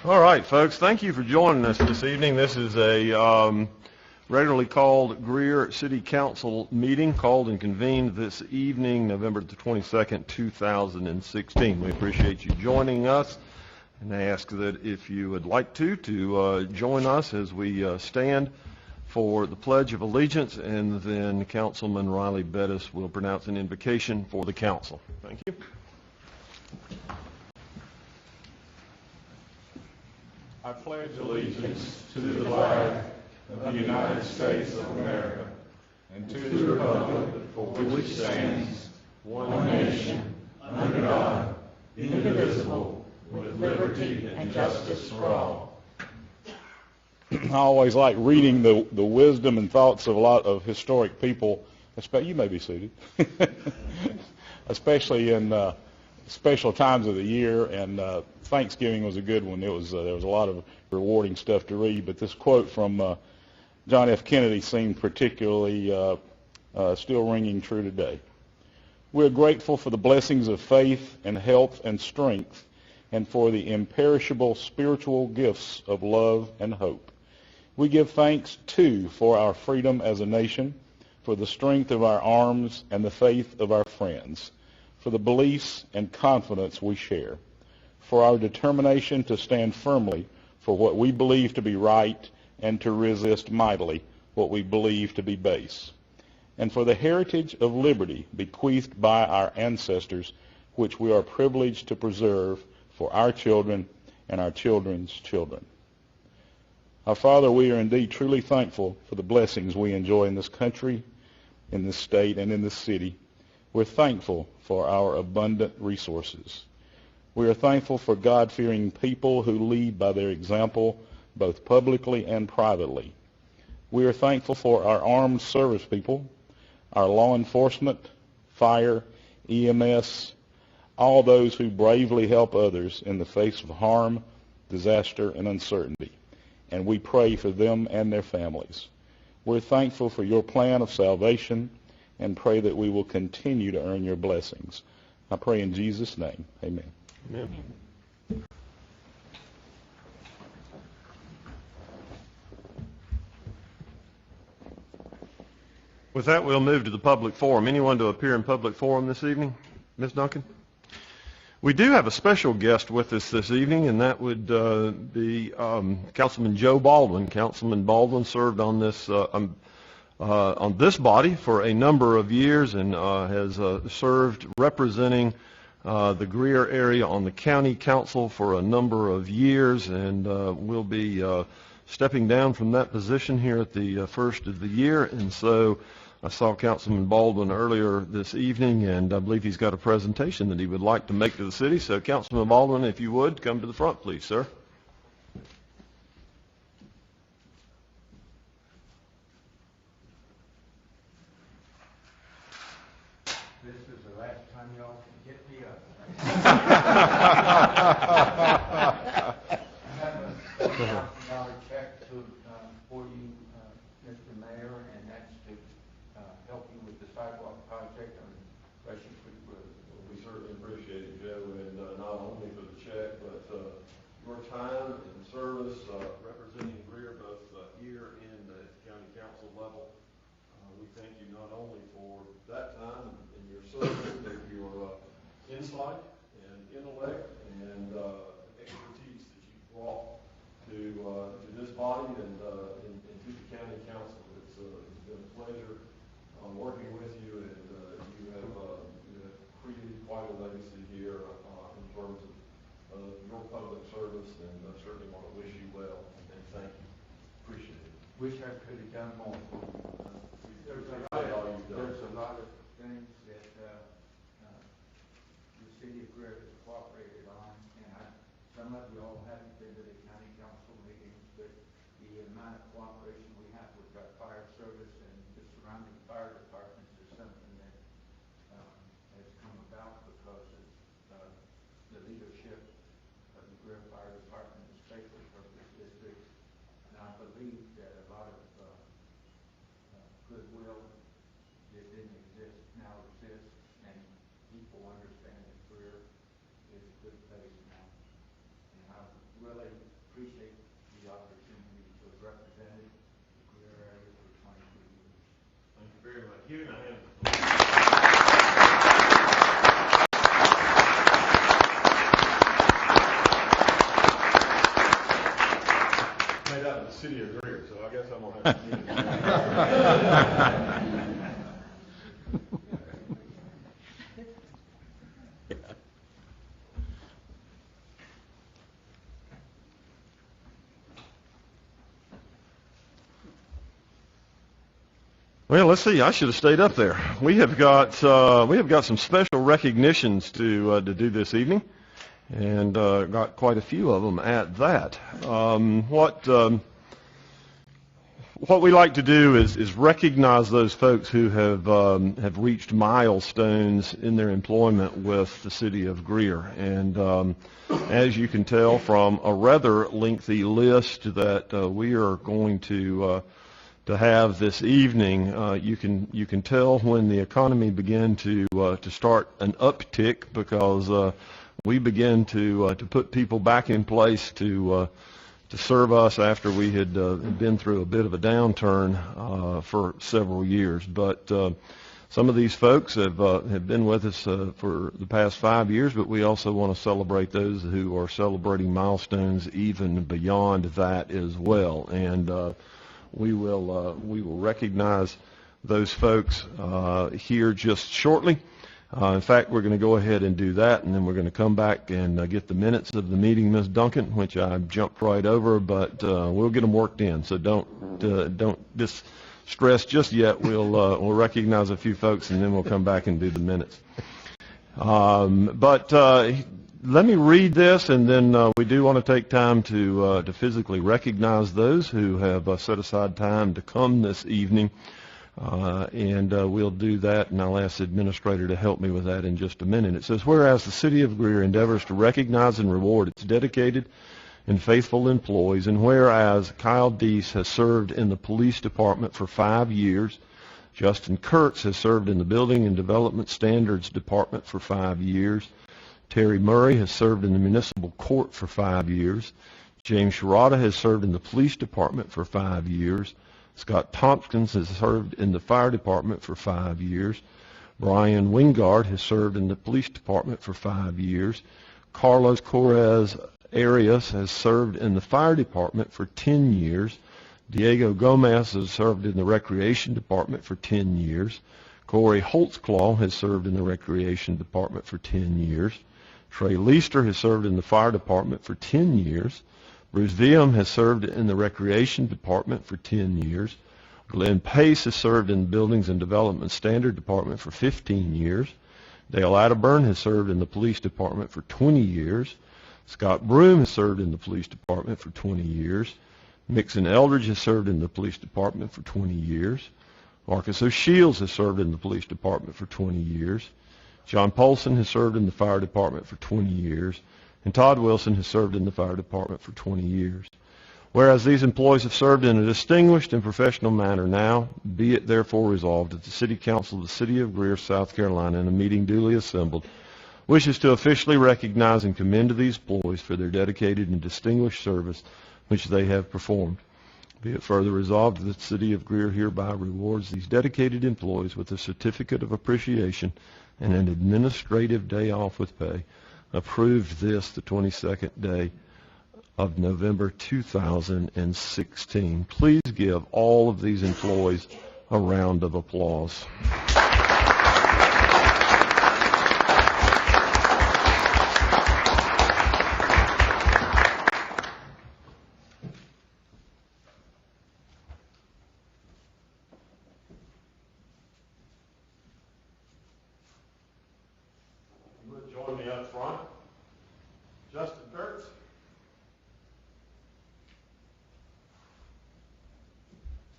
All right, folks, thank you for joining us this evening. This is a regularly called Greer City Council meeting, called and convened this evening, November the 22nd, 2016. We appreciate you joining us and ask that if you would like to join us as we stand for the Pledge of Allegiance, and then Councilman Riley Bettis will pronounce an invocation for the council. Thank you. I pledge allegiance to the flag of the United States of America and to the republic for which it stands, one nation, under God, indivisible, with liberty and justice for all. I always like reading the wisdom and thoughts of a lot of historic people. You may be seated. Especially in special times of the year, and Thanksgiving was a good one. There was a lot of rewarding stuff to read, but this quote from John F. Kennedy seemed particularly still ringing true today. We're grateful for the blessings of faith and health and strength, and for the imperishable spiritual gifts of love and hope. We give thanks, too, for our freedom as a nation, for the strength of our arms and the faith of our friends, for the beliefs and confidence we share, for our determination to stand firmly for what we believe to be right and to resist mightily what we believe to be base, and for the heritage of liberty bequeathed by our ancestors, which we are privileged to preserve for our children and our children's children. Our Father, we are indeed truly thankful for the blessings we enjoy in this country, in this state, and in this city. We're thankful for our abundant resources. We are thankful for God-fearing people who lead by their example, both publicly and privately. We are thankful for our armed service people, our law enforcement, fire, EMS, all those who bravely help others in the face of harm, disaster, and uncertainty. And we pray for them and their families. We're thankful for your plan of salvation and pray that we will continue to earn your blessings. I pray in Jesus' name. Amen. Amen. With that, we'll move to the public forum. Anyone to appear in public forum this evening? Ms. Duncan? We do have a special guest with us this evening, and that would be Councilman Joe Baldwin. Councilman Baldwin served on this body for a number of years and has served representing the Greer area on the county council for a number of years, and will be stepping down from that position here at the first of the year. And so I saw Councilman Baldwin earlier this evening, and I believe he's got a presentation that he would like to make to the city. So Councilman Baldwin, if you would, come to the front, please, sir. This is the last time y'all can get me up. I have a $1,000 check for you, Mr. Mayor, and that's to help you with the sidewalk project on Russian Creek Road. Well, we certainly appreciate it, Joe, and not only for the check, but your time and service representing Greer both here and at the county council level. We thank you not only for that time and your service, but your insight and intellect and expertise that you brought to this body and to the county council. It's been a pleasure working with you, and you have created quite a legacy here in terms of your public service, and I certainly want to wish you well and thank you. Appreciate it. Wish I could have done more for you. There's a lot of things that the city of Greer has cooperated on, and some of you all haven't been to the county council meetings, but the amount of cooperation we have with our fire service and the surrounding fire departments is something that has come about because of the leadership of the Greer Fire Department, especially for this district. And I believe that a lot of goodwill that didn't exist now exists, and people understand that Greer is a good place now. And I really Give him a hand. Made out of the city of Greer, so I guess I'm going to have to give it. Well, let's see. I should have stayed up there. We have got some special recognitions to do this evening, and got quite a few of them at that. What we like to do is recognize those folks who have reached milestones in their employment with the city of Greer, and as you can tell from a rather lengthy list that we are going to have this evening, you can tell when the economy began to start an uptick, because we began to put people back in place to serve us after we had been through a bit of a downturn for several years. But some of these folks have been with us for the past 5 years, but we also want to celebrate those who are celebrating milestones even beyond that as well. And we will recognize those folks here just shortly. In fact, we're going to go ahead and do that, and then we're going to come back and get the minutes of the meeting, Ms. Duncan, which I jumped right over, but we'll get them worked in. So don't distress just yet. We'll recognize a few folks, and then we'll come back and do the minutes. Let me read this, and then we do want to take time to physically recognize those who have set aside time to come this evening, and we'll do that, and I'll ask the administrator to help me with that in just a minute. It says, whereas the city of Greer endeavors to recognize and reward its dedicated and faithful employees, and whereas Kyle Deese has served in the police department for 5 years, Justin Kurtz has served in the Building and Development Standards Department for 5 years, Terry Murray has served in the Municipal Court for 5 years. James Sharada has served in the Police Department for 5 years. Scott Tompkins has served in the Fire Department for 5 years. Brian Wingard has served in the Police Department for 5 years. Carlos Correz Arias has served in the Fire Department for 10 years. Diego Gomez has served in the Recreation Department for 10 years. Corey Holtzclaw has served in the Recreation Department for 10 years. Trey Leister has served in the Fire Department for 10 years. Bruce Viam has served in the Recreation Department for 10 years. Glenn Pace has served in the Buildings and Development Standard Department for 15 years. Dale Atterburn has served in the Police Department for 20 years. Scott Broom has served in the Police Department for 20 years. Mixon Eldridge has served in the Police Department for 20 years. Marcus O'Shields has served in the Police Department for 20 years. John Polson has served in the Fire Department for 20 years. And Todd Wilson has served in the Fire Department for 20 years. Whereas these employees have served in a distinguished and professional manner, now be it therefore resolved that the City Council of the City of Greer, South Carolina, in a meeting duly assembled, wishes to officially recognize and commend to these employees for their dedicated and distinguished service which they have performed. Be it further resolved that the City of Greer hereby rewards these dedicated employees with a certificate of appreciation and an administrative day off with pay. Approved this the 22nd day of November 2016. Please give all of these employees a round of applause. Join me up front. Justin Kurtz.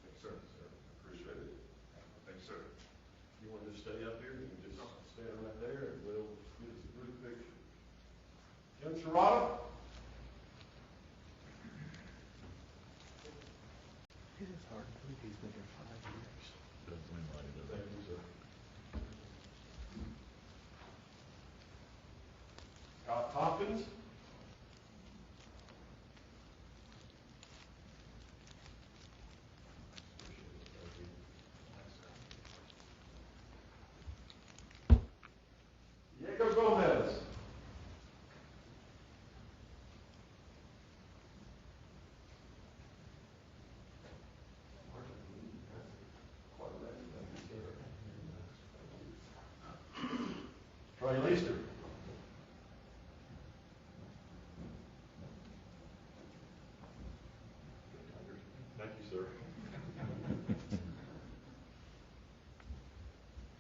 Thanks, sir. Appreciate it. Thanks, sir. You want to just stay up here? You can just stand right there, and we'll get us a group picture. Jim Sharada. It is hard to believe he's been here 5 years. Doesn't seem like it, does it? Thank you, sir. Scott Tompkins. Ray Leaster. Thank you, sir.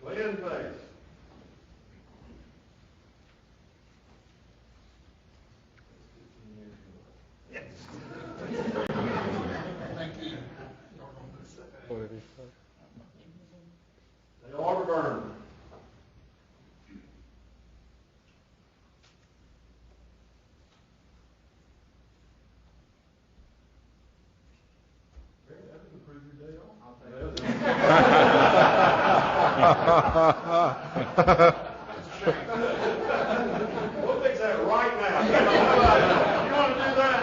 Glenn Pace. Dale Arterburn. We'll fix that right now. You want to do that?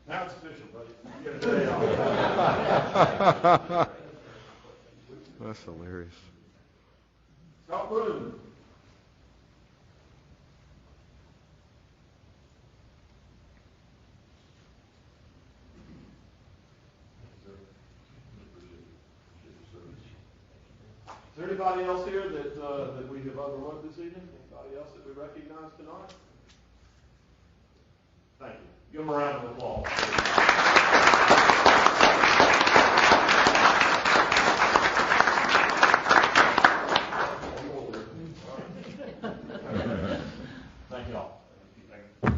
Now it's official, buddy. You get a day off. That's hilarious. Scott Boone. Is there anybody else here that we have overlooked this evening? Anybody else that we recognize tonight? Thank you. Give them a round of applause. Thank you all. Thank you.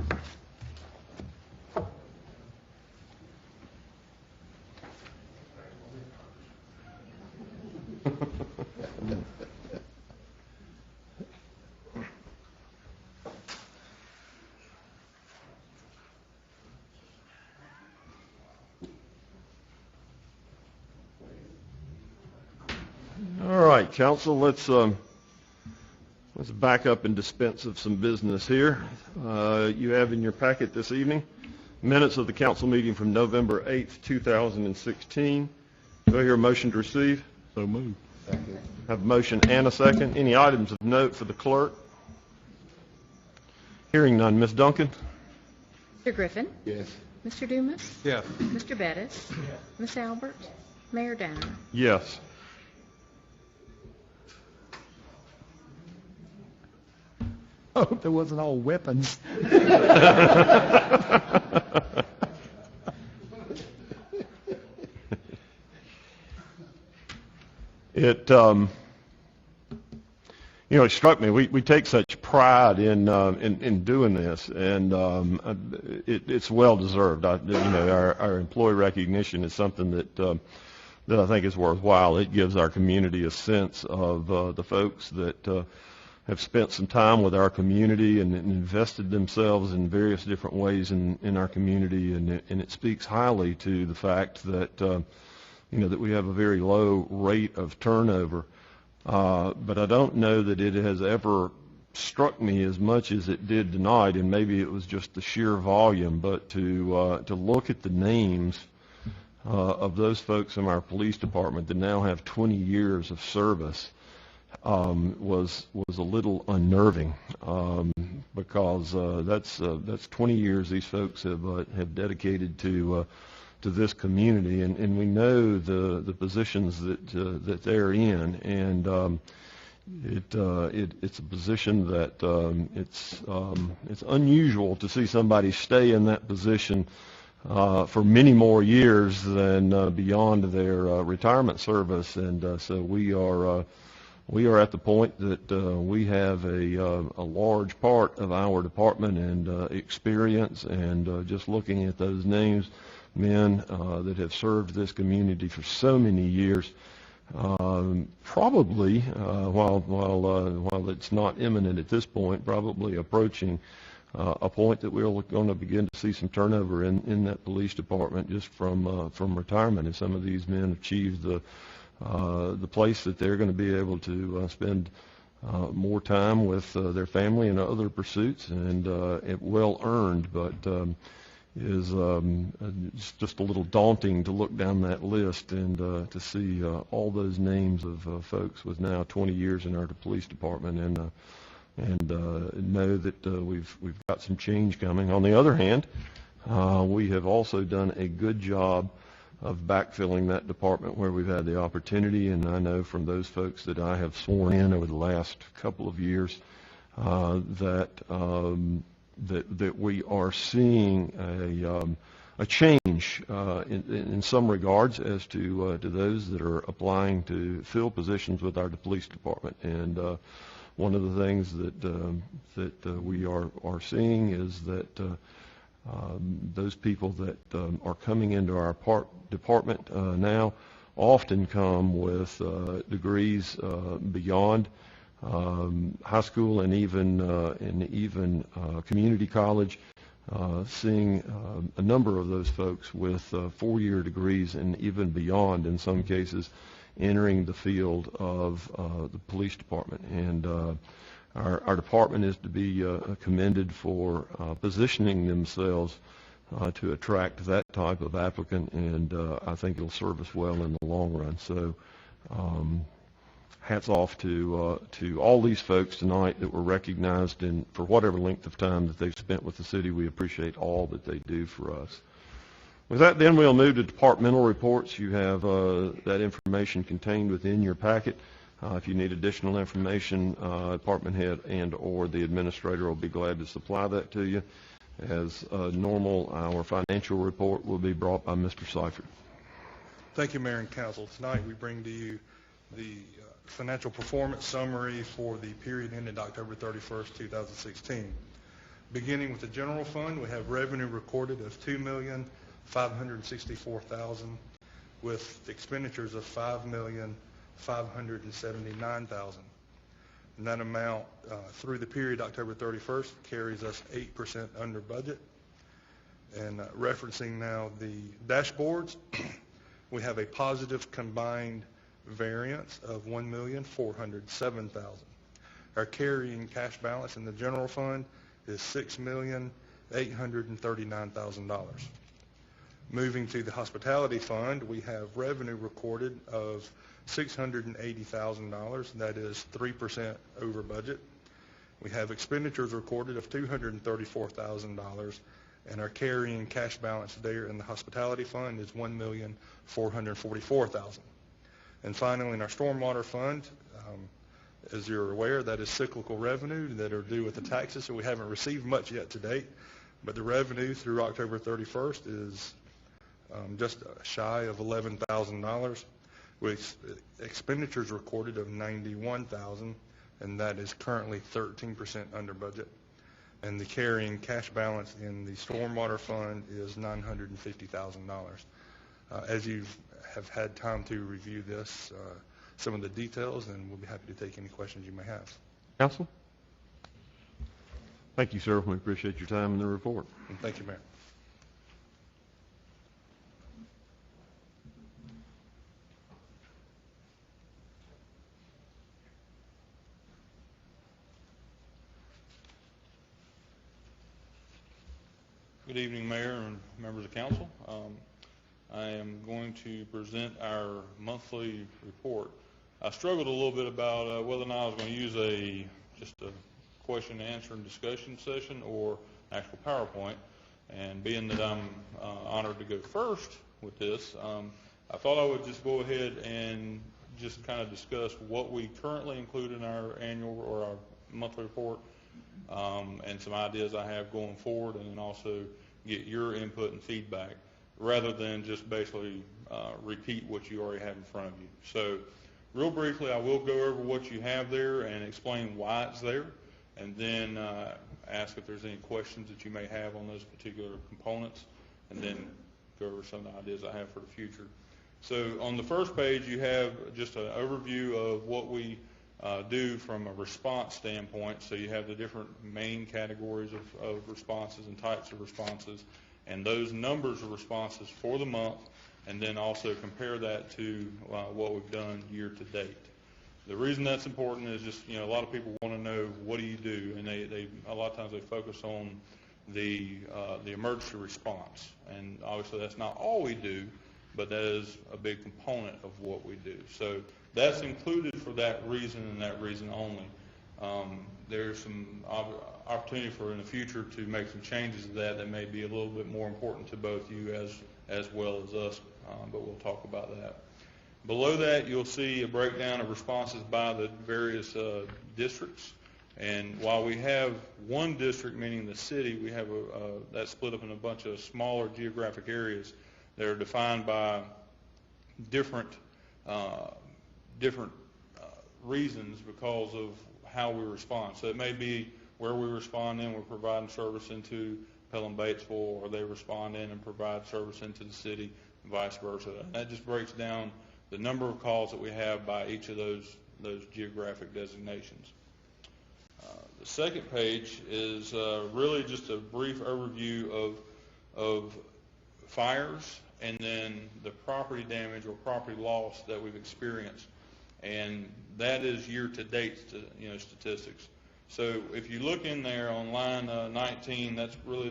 All right, council, let's back up and dispense of some business here. You have in your packet this evening minutes of the council meeting from November 8th, 2016. Do I hear a motion to receive? So moved. Have a motion and a second. Any items of note for the clerk? Hearing none. Ms. Duncan? Mr. Griffin? Yes. Mr. Dumas? Yes. Mr. Bettis? Ms. Albert? Mayor Danner? Yes. I hope there wasn't all weapons. It struck me. We take such pride in doing this, and it's well deserved. Our employee recognition is something that I think is worthwhile. It gives our community a sense of the folks that have spent some time with our community and invested themselves in various different ways in our community, and it speaks highly to the fact that that we have a very low rate of turnover. But I don't know that it has ever struck me as much as it did tonight, and maybe it was just the sheer volume. But to look at the names of those folks in our police department that now have 20 years of service was a little unnerving, because that's 20 years these folks have dedicated to this community, and we know the positions that they're in, and it's a position that it's unusual to see somebody stay in that position for many more years than beyond their retirement service, and so we are at the point that we have a large part of our department and experience, and just looking at those names, men that have served this community for so many years, probably while it's not imminent at this point, probably approaching a point that we're going to begin to see some turnover in that police department just from retirement, as some of these men achieve the place that they're going to be able to spend more time with their family and other pursuits, and it well earned, but is it's just a little daunting to look down that list and to see all those names of folks with now 20 years in our police department, and know that we've got some change coming. On the other hand, we have also done a good job backfilling that department where we've had the opportunity. And I know from those folks that I have sworn in over the last couple of years that we are seeing a change in some regards as to those that are applying to fill positions with our police department. And one of the things that we are seeing is that those people that are coming into our department now often come with degrees beyond high school and even community college. Seeing a number of those folks with 4-year degrees and even beyond, in some cases, entering the field of the police department. And our department is to be commended for positioning themselves to attract that type of applicant, and I think it'll serve us well in the long run. So hats off to all these folks tonight that were recognized, and for whatever length of time that they've spent with the city, we appreciate all that they do for us. With that, then, we'll move to departmental reports. You have that information contained within your packet. If you need additional information, department head and or the administrator will be glad to supply that to you. As normal, our financial report will be brought by Mr. Seifert. Thank you, Mayor and Council. Tonight we bring to you the financial performance summary for the period ended October 31st, 2016. Beginning with the general fund, we have revenue recorded of $2,564,000 with expenditures of $5,579,000. And that amount through the period October 31st carries us 8% under budget. And referencing now the dashboards, we have a positive combined variance of $1,407,000. Our carrying cash balance in the general fund is $6,839,000. Moving to the hospitality fund, we have revenue recorded of $680,000. That is 3% over budget. We have expenditures recorded of $234,000, and our carrying cash balance there in the hospitality fund is $1,444,000. And finally, in our stormwater fund, as you're aware, that is cyclical revenue that are due with the taxes, so we haven't received much yet to date. But the revenue through October 31st is just shy of $11,000, with expenditures recorded of $91,000, and that is currently 13% under budget. And the carrying cash balance in the stormwater fund is $950,000. As you have had time to review this, some of the details, and we'll be happy to take any questions you may have. Council? Thank you, sir. We appreciate your time and the report. And thank you, Mayor. Good evening, Mayor and members of council. I am going to present our monthly report. I struggled a little bit about whether or not I was going to use just a question and answer and discussion session or actual PowerPoint. And being that I'm honored to go first with this, I thought I would just go ahead and just kind of discuss what we currently include in our annual or our monthly report, and some ideas I have going forward, and then also get your input and feedback, rather than just basically repeat what you already have in front of you. So real briefly, I will go over what you have there and explain why it's there, and then ask if there's any questions that you may have on those particular components, and then go over some of the ideas I have for the future. So on the first page, you have just an overview of what we do from a response standpoint. So you have the different main categories of responses and types of responses, and those numbers of responses for the month, and then also compare that to what we've done year to date. The reason that's important is just, a lot of people want to know, what do you do? And they a lot of times they focus on the emergency response, and obviously that's not all we do, but that is a big component of what we do. So that's included for that reason and that reason only. There's some opportunity for in the future to make some changes to that may be a little bit more important to both you as well as us but we'll talk about that. Below that, you'll see a breakdown of responses by the various districts. And while we have one district, meaning the city, we have that's split up in a bunch of smaller geographic areas that are defined by different reasons because of how we respond. So it may be where we respond in, we're providing service into Pelham Batesville, or they respond in and provide service into the city, and vice versa. And that just breaks down the number of calls that we have by each of those geographic designations. The second page is really just a brief overview of fires and then the property damage or property loss that we've experienced, and that is year-to-date statistics. So if you look in there on line 19, that's really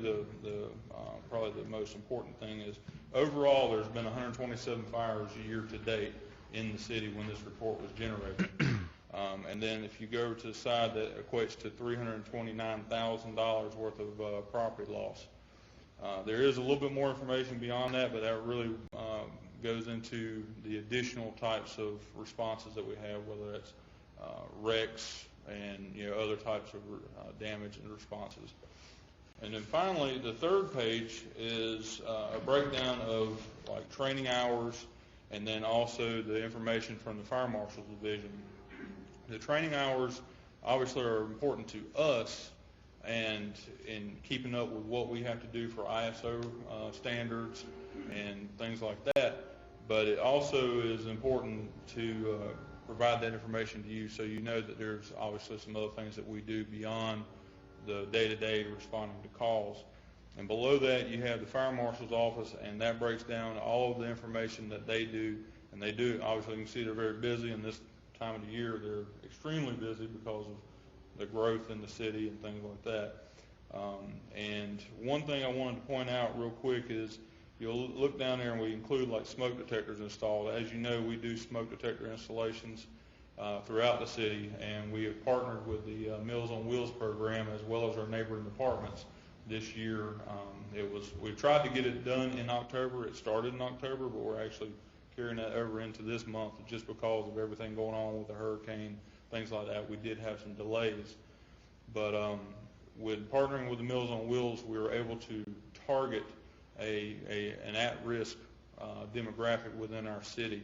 probably the most important thing is overall there's been 127 fires year-to-date in the city when this report was generated. And then if you go to the side, that equates to $329,000 worth of property loss. There is a little bit more information beyond that, but that really goes into the additional types of responses that we have, whether that's wrecks and other types of damage and responses. And then finally, the third page is a breakdown of like training hours, and then also the information from the Fire Marshal's Division. The training hours obviously are important to us and in keeping up with what we have to do for ISO standards and things like that, but it also is important to provide that information to you so you know that there's obviously some other things that we do beyond the day-to-day responding to calls. And below that you have the Fire Marshal's Office, and that breaks down all of the information that they do. And they do, obviously you can see they're very busy, and this time of the year they're extremely busy because of the growth in the city and things like that. And one thing I wanted to point out real quick is you'll look down there and we include like smoke detectors installed. As you know, we do smoke detector installations throughout the city, and we have partnered with the Meals on Wheels program as well as our neighboring departments this year. We tried to get it done in October. It started in October, but we're actually carrying that over into this month just because of everything going on with the hurricane, things like that. We did have some delays, but with partnering with the Meals on Wheels, we were able to target an at-risk demographic within our city,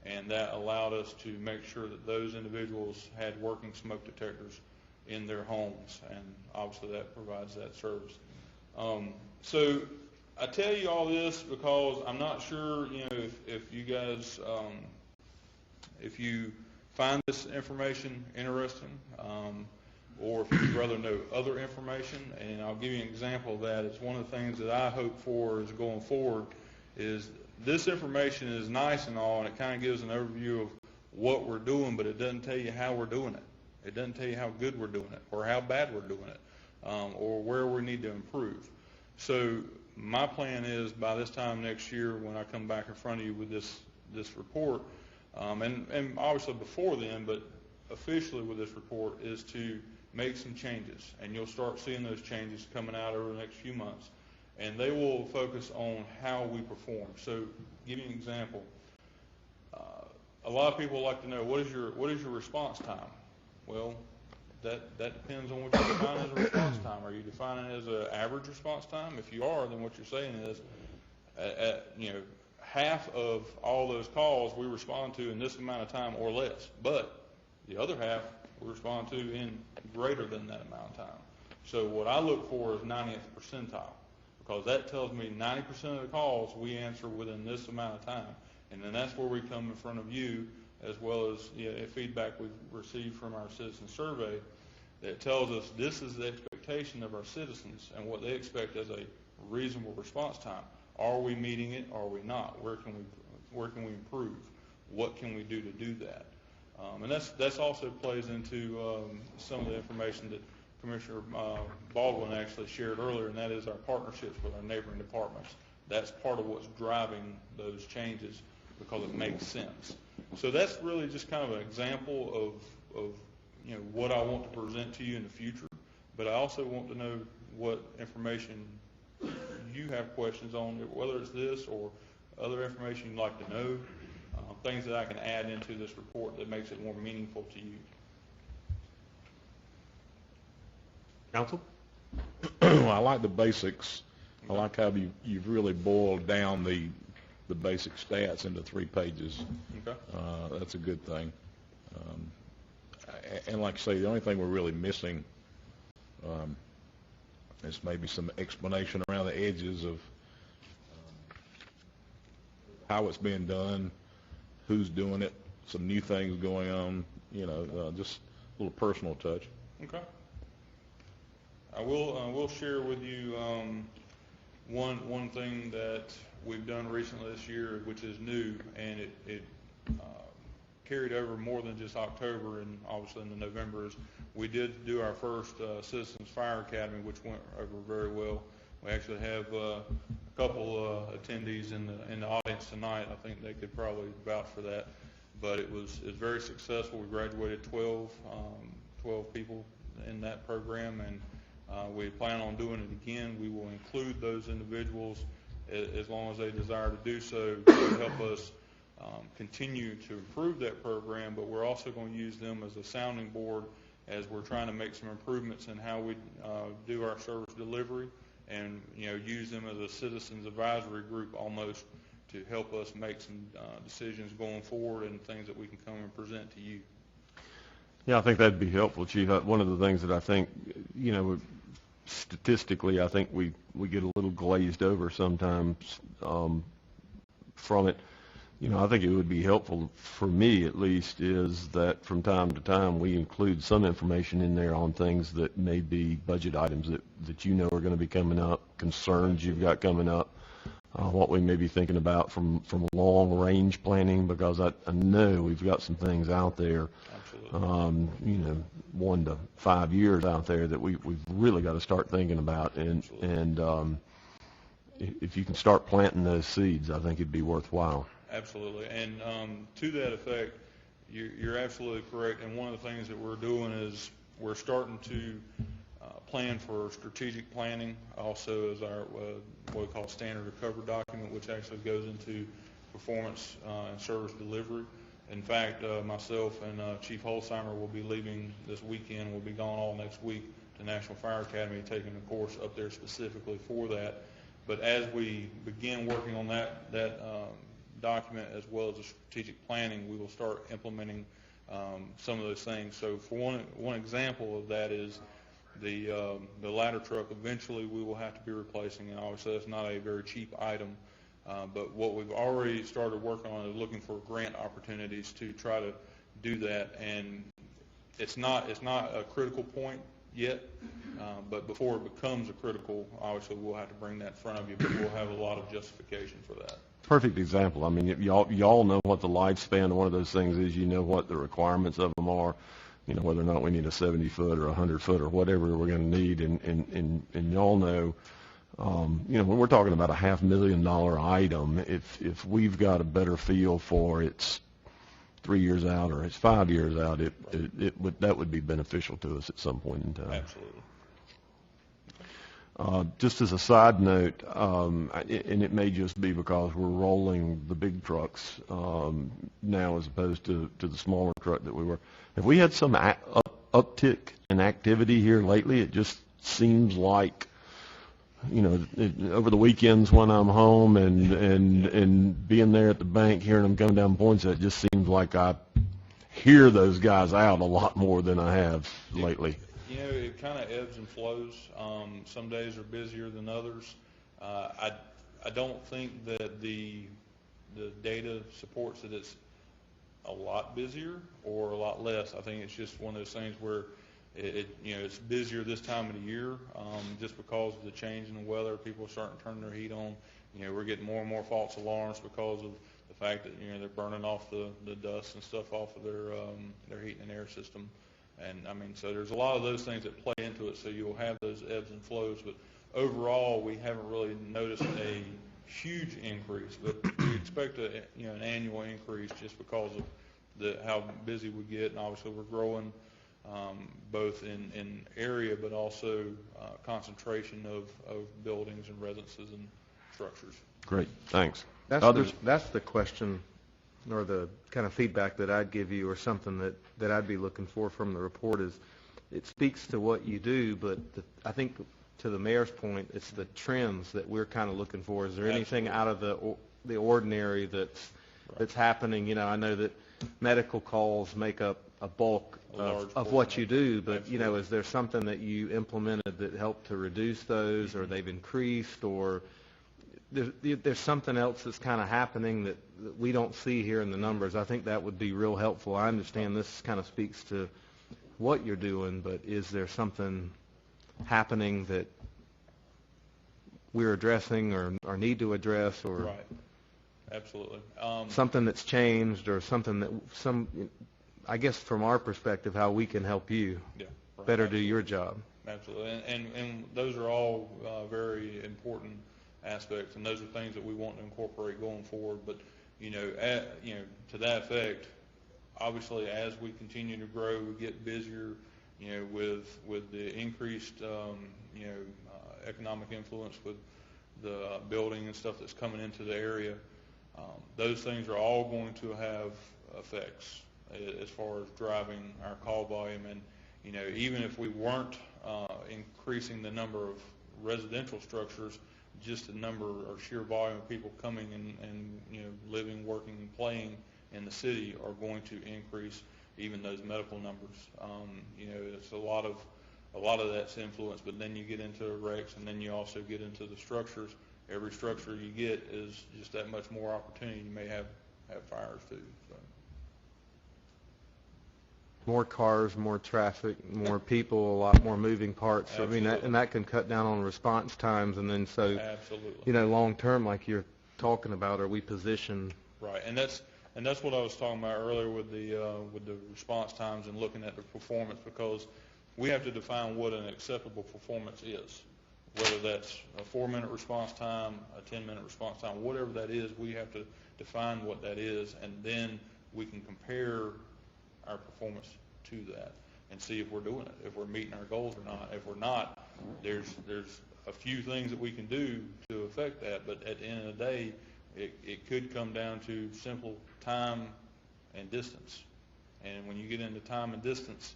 and that allowed us to make sure that those individuals had working smoke detectors in their homes, and obviously that provides that service. So I tell you all this because I'm not sure, if you guys, if you find this information interesting, or if you'd rather know other information. And I'll give you an example of that. It's one of the things that I hope for is going forward is this information is nice and all, and it kind of gives an overview of what we're doing, but it doesn't tell you how we're doing it. It doesn't tell you how good we're doing it or how bad we're doing it, or where we need to improve. So my plan is by this time next year when I come back in front of you with this report, and obviously before then, but officially with this report, is to make some changes, and you'll start seeing those changes coming out over the next few months, and they will focus on how we perform. So give you an example. A lot of people like to know what is your response time. Well, that depends on what you define as a response time. Are you defining it as an average response time? If you are, then what you're saying is half of all those calls we respond to in this amount of time or less, but the other half we respond to in greater than that amount of time. So what I look for is 90th percentile, because that tells me 90% of the calls we answer within this amount of time. And then that's where we come in front of you, as well as feedback we've received from our citizen survey that tells us this is the expectation of our citizens and what they expect as a reasonable response time. Are we meeting it? Are we not? Where can we improve? What can we do to do that? And that's also plays into some of the information that Commissioner Baldwin actually shared earlier, and that is our partnerships with our neighboring departments. That's part of what's driving those changes because it makes sense. So that's really just kind of an example of what I want to present to you in the future, but I also want to know what information you have questions on, whether it's this or other information you'd like to know, things that I can add into this report that makes it more meaningful to you. Council? I like the basics. I like how you've really boiled down the basic stats into 3 pages. Okay. That's a good thing. And like I say, the only thing we're really missing is maybe some explanation around the edges of how it's being done, who's doing it, some new things going on, just a little personal touch. Okay. I will share with you one thing that we've done recently this year, which is new, and it carried over more than just October and obviously into November. Is we did do our first Citizens Fire Academy, which went over very well. We actually have a couple attendees in the audience tonight. I think they could probably vouch for that. But it was very successful. We graduated 12 people in that program, and we plan on doing it again. We will include those individuals as long as they desire to do so to help us continue to improve that program, but we're also going to use them as a sounding board as we're trying to make some improvements in how we do our service delivery, and use them as a citizens advisory group almost to help us make some decisions going forward and things that we can come and present to you. Yeah, I think that'd be helpful, Chief. One of the things that I think, statistically, I think we get a little glazed over sometimes from it. I think it would be helpful, for me at least, is that from time to time we include some information in there on things that may be budget items that are going to be coming up, concerns you've got coming up, what we may be thinking about from long-range planning, because I know we've got some things out there, 1 to 5 years out there that we've really got to start thinking about, and if you can start planting those seeds, I think it'd be worthwhile. Absolutely, and to that effect, you're absolutely correct. And one of the things that we're doing is we're starting to plan for strategic planning, also as our what we call standard recovery document, which actually goes into performance and service delivery. In fact, myself and Chief Holzheimer will be leaving this weekend. We'll be gone all next week to National Fire Academy, taking a course up there specifically for that. But as we begin working on that document as well as the strategic planning, we will start implementing some of those things. So for one example of that is the ladder truck. Eventually we will have to be replacing, and obviously that's not a very cheap item, but what we've already started working on is looking for grant opportunities to try to do that. And it's not a critical point yet, but before it becomes a critical, obviously we'll have to bring that in front of you, but we'll have a lot of justification for that. Perfect example. I mean, y'all know what the lifespan of one of those things is. You know what the requirements of them are. Whether or not we need a 70-foot or 100-foot or whatever we're going to need, and y'all know, when we're talking about a $500,000 item, if we've got a better feel for it's 3 years out or it's 5 years out, that would be beneficial to us at some point in time. Absolutely. Just as a side note, and it may just be because we're rolling the big trucks now as opposed to the smaller truck that we were. Have we had some uptick in activity here lately? It just seems like, over the weekends when I'm home and being there at the bank, hearing them come down points, it just seems like I hear those guys out a lot more than I have lately. It kind of ebbs and flows. Some days are busier than others. I don't think that the data supports that it's a lot busier or a lot less. I think it's just one of those things where it's busier this time of the year, just because of the change in the weather. People are starting to turn their heat on. We're getting more and more false alarms because of the fact that they're burning off the dust and stuff off of their heat and air system. And so there's a lot of those things that play into it. So you'll have those ebbs and flows, but overall we haven't really noticed a huge increase. But we expect an annual increase just because of how busy we get, and obviously we're growing both in area but also concentration of buildings and residences and structures. Great, thanks. Others? That's the question, or the kind of feedback that I'd give you, or something that I'd be looking for from the report is, it speaks to what you do, but I think to the mayor's point, it's the trends that we're kind of looking for. Is there anything out of the ordinary that's happening? You know, I know that medical calls make up a bulk of what you do, but you know, is there something that you implemented that helped to reduce those, or they've increased, or there's something else that's kind of happening that we don't see here in the numbers? I think that would be real helpful. I understand this kind of speaks to what you're doing, but is there something happening that we're addressing or need to address, or Right. Absolutely. something that's changed, or something that I guess from our perspective, how we can help you Yeah. Right. better do your job? Absolutely. And those are all very important aspects, and those are things that we want to incorporate going forward. But, you know, to that effect, obviously, as we continue to grow, we get busier, you know, with the increased, economic influence with the building and stuff that's coming into the area. Those things are all going to have effects as far as driving our call volume. And, you know, even if we weren't increasing the number of residential structures, just the number or sheer volume of people coming and you know, living, working, and playing in the city are going to increase even those medical numbers. You know, it's a lot of that's influenced, but then you get into wrecks, and then you also get into the structures. Every structure you get is just that much more opportunity. You may have fires too. So. More cars, more traffic, more people, a lot more moving parts. So, I mean, that can cut down on response times, and then so, Absolutely. you know, long term, like you're talking about, are we positioned? Right, and that's what I was talking about earlier with the response times and looking at the performance, because we have to define what an acceptable performance is. Whether that's a 4-minute response time, a 10-minute response time, whatever that is, we have to define what that is, and then we can compare our performance to that and see if we're doing it, if we're meeting our goals or not. If we're not, there's a few things that we can do to affect that, but at the end of the day, it could come down to simple time and distance. And when you get into time and distance,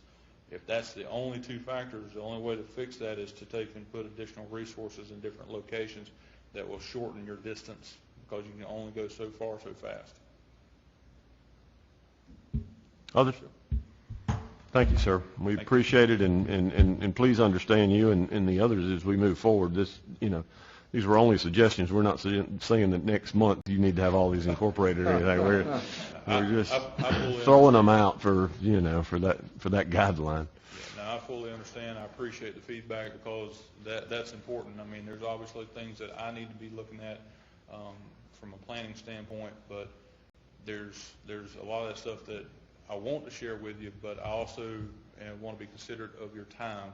if that's the only two factors, the only way to fix that is to take and put additional resources in different locations that will shorten your distance, because you can only go so far so fast. Others? Thank you, sir. We appreciate it, and please understand you and the others as we move forward. This, you know, these were only suggestions. We're not saying that next month you need to have all these incorporated or anything. We're just throwing them out for, you know, for that guideline. Yeah, no, I fully understand. I appreciate the feedback, because that's important. I mean, there's obviously things that I need to be looking at from a planning standpoint, but there's a lot of that stuff that I want to share with you, but I also want to be considerate of your time.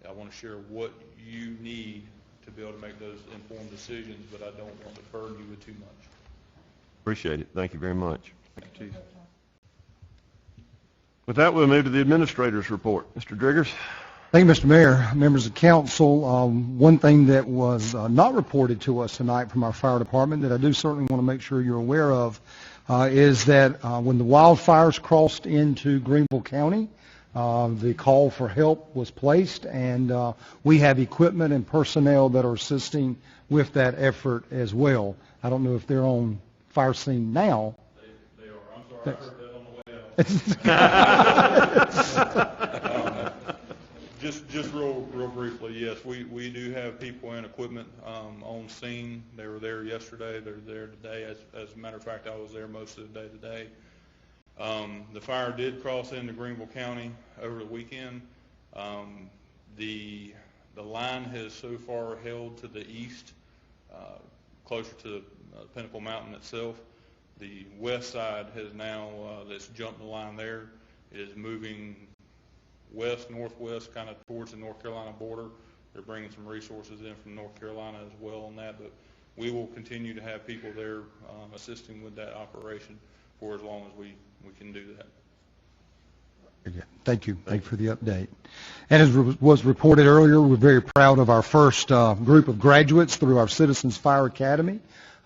I want to share what you need to be able to make those informed decisions, but I don't want to burden you with too much. Appreciate it. Thank you very much. Thank you, Chief. With that, we'll move to the administrator's report. Mr. Driggers. Thank you, Mr. Mayor, members of council. One thing that was not reported to us tonight from our fire department that I do certainly want to make sure you're aware of is that when the wildfires crossed into Greenville County, the call for help was placed, and we have equipment and personnel that are assisting with that effort as well. I don't know if they're on fire scene now. They are. I'm sorry, I heard that on the way out. Just real briefly, yes, we do have people and equipment on scene. They were there yesterday. They're there today. As a matter of fact, I was there most of the day today. The fire did cross into Greenville County over the weekend. The line has so far held to the east, closer to Pinnacle Mountain itself. The west side has now, that's jumped the line there, is moving west, northwest, kind of towards the North Carolina border. They're bringing some resources in from North Carolina as well on that, but we will continue to have people there assisting with that operation for as long as we can do that. Thank you. Thank you for the update. And as was reported earlier, we're very proud of our first group of graduates through our Citizens Fire Academy.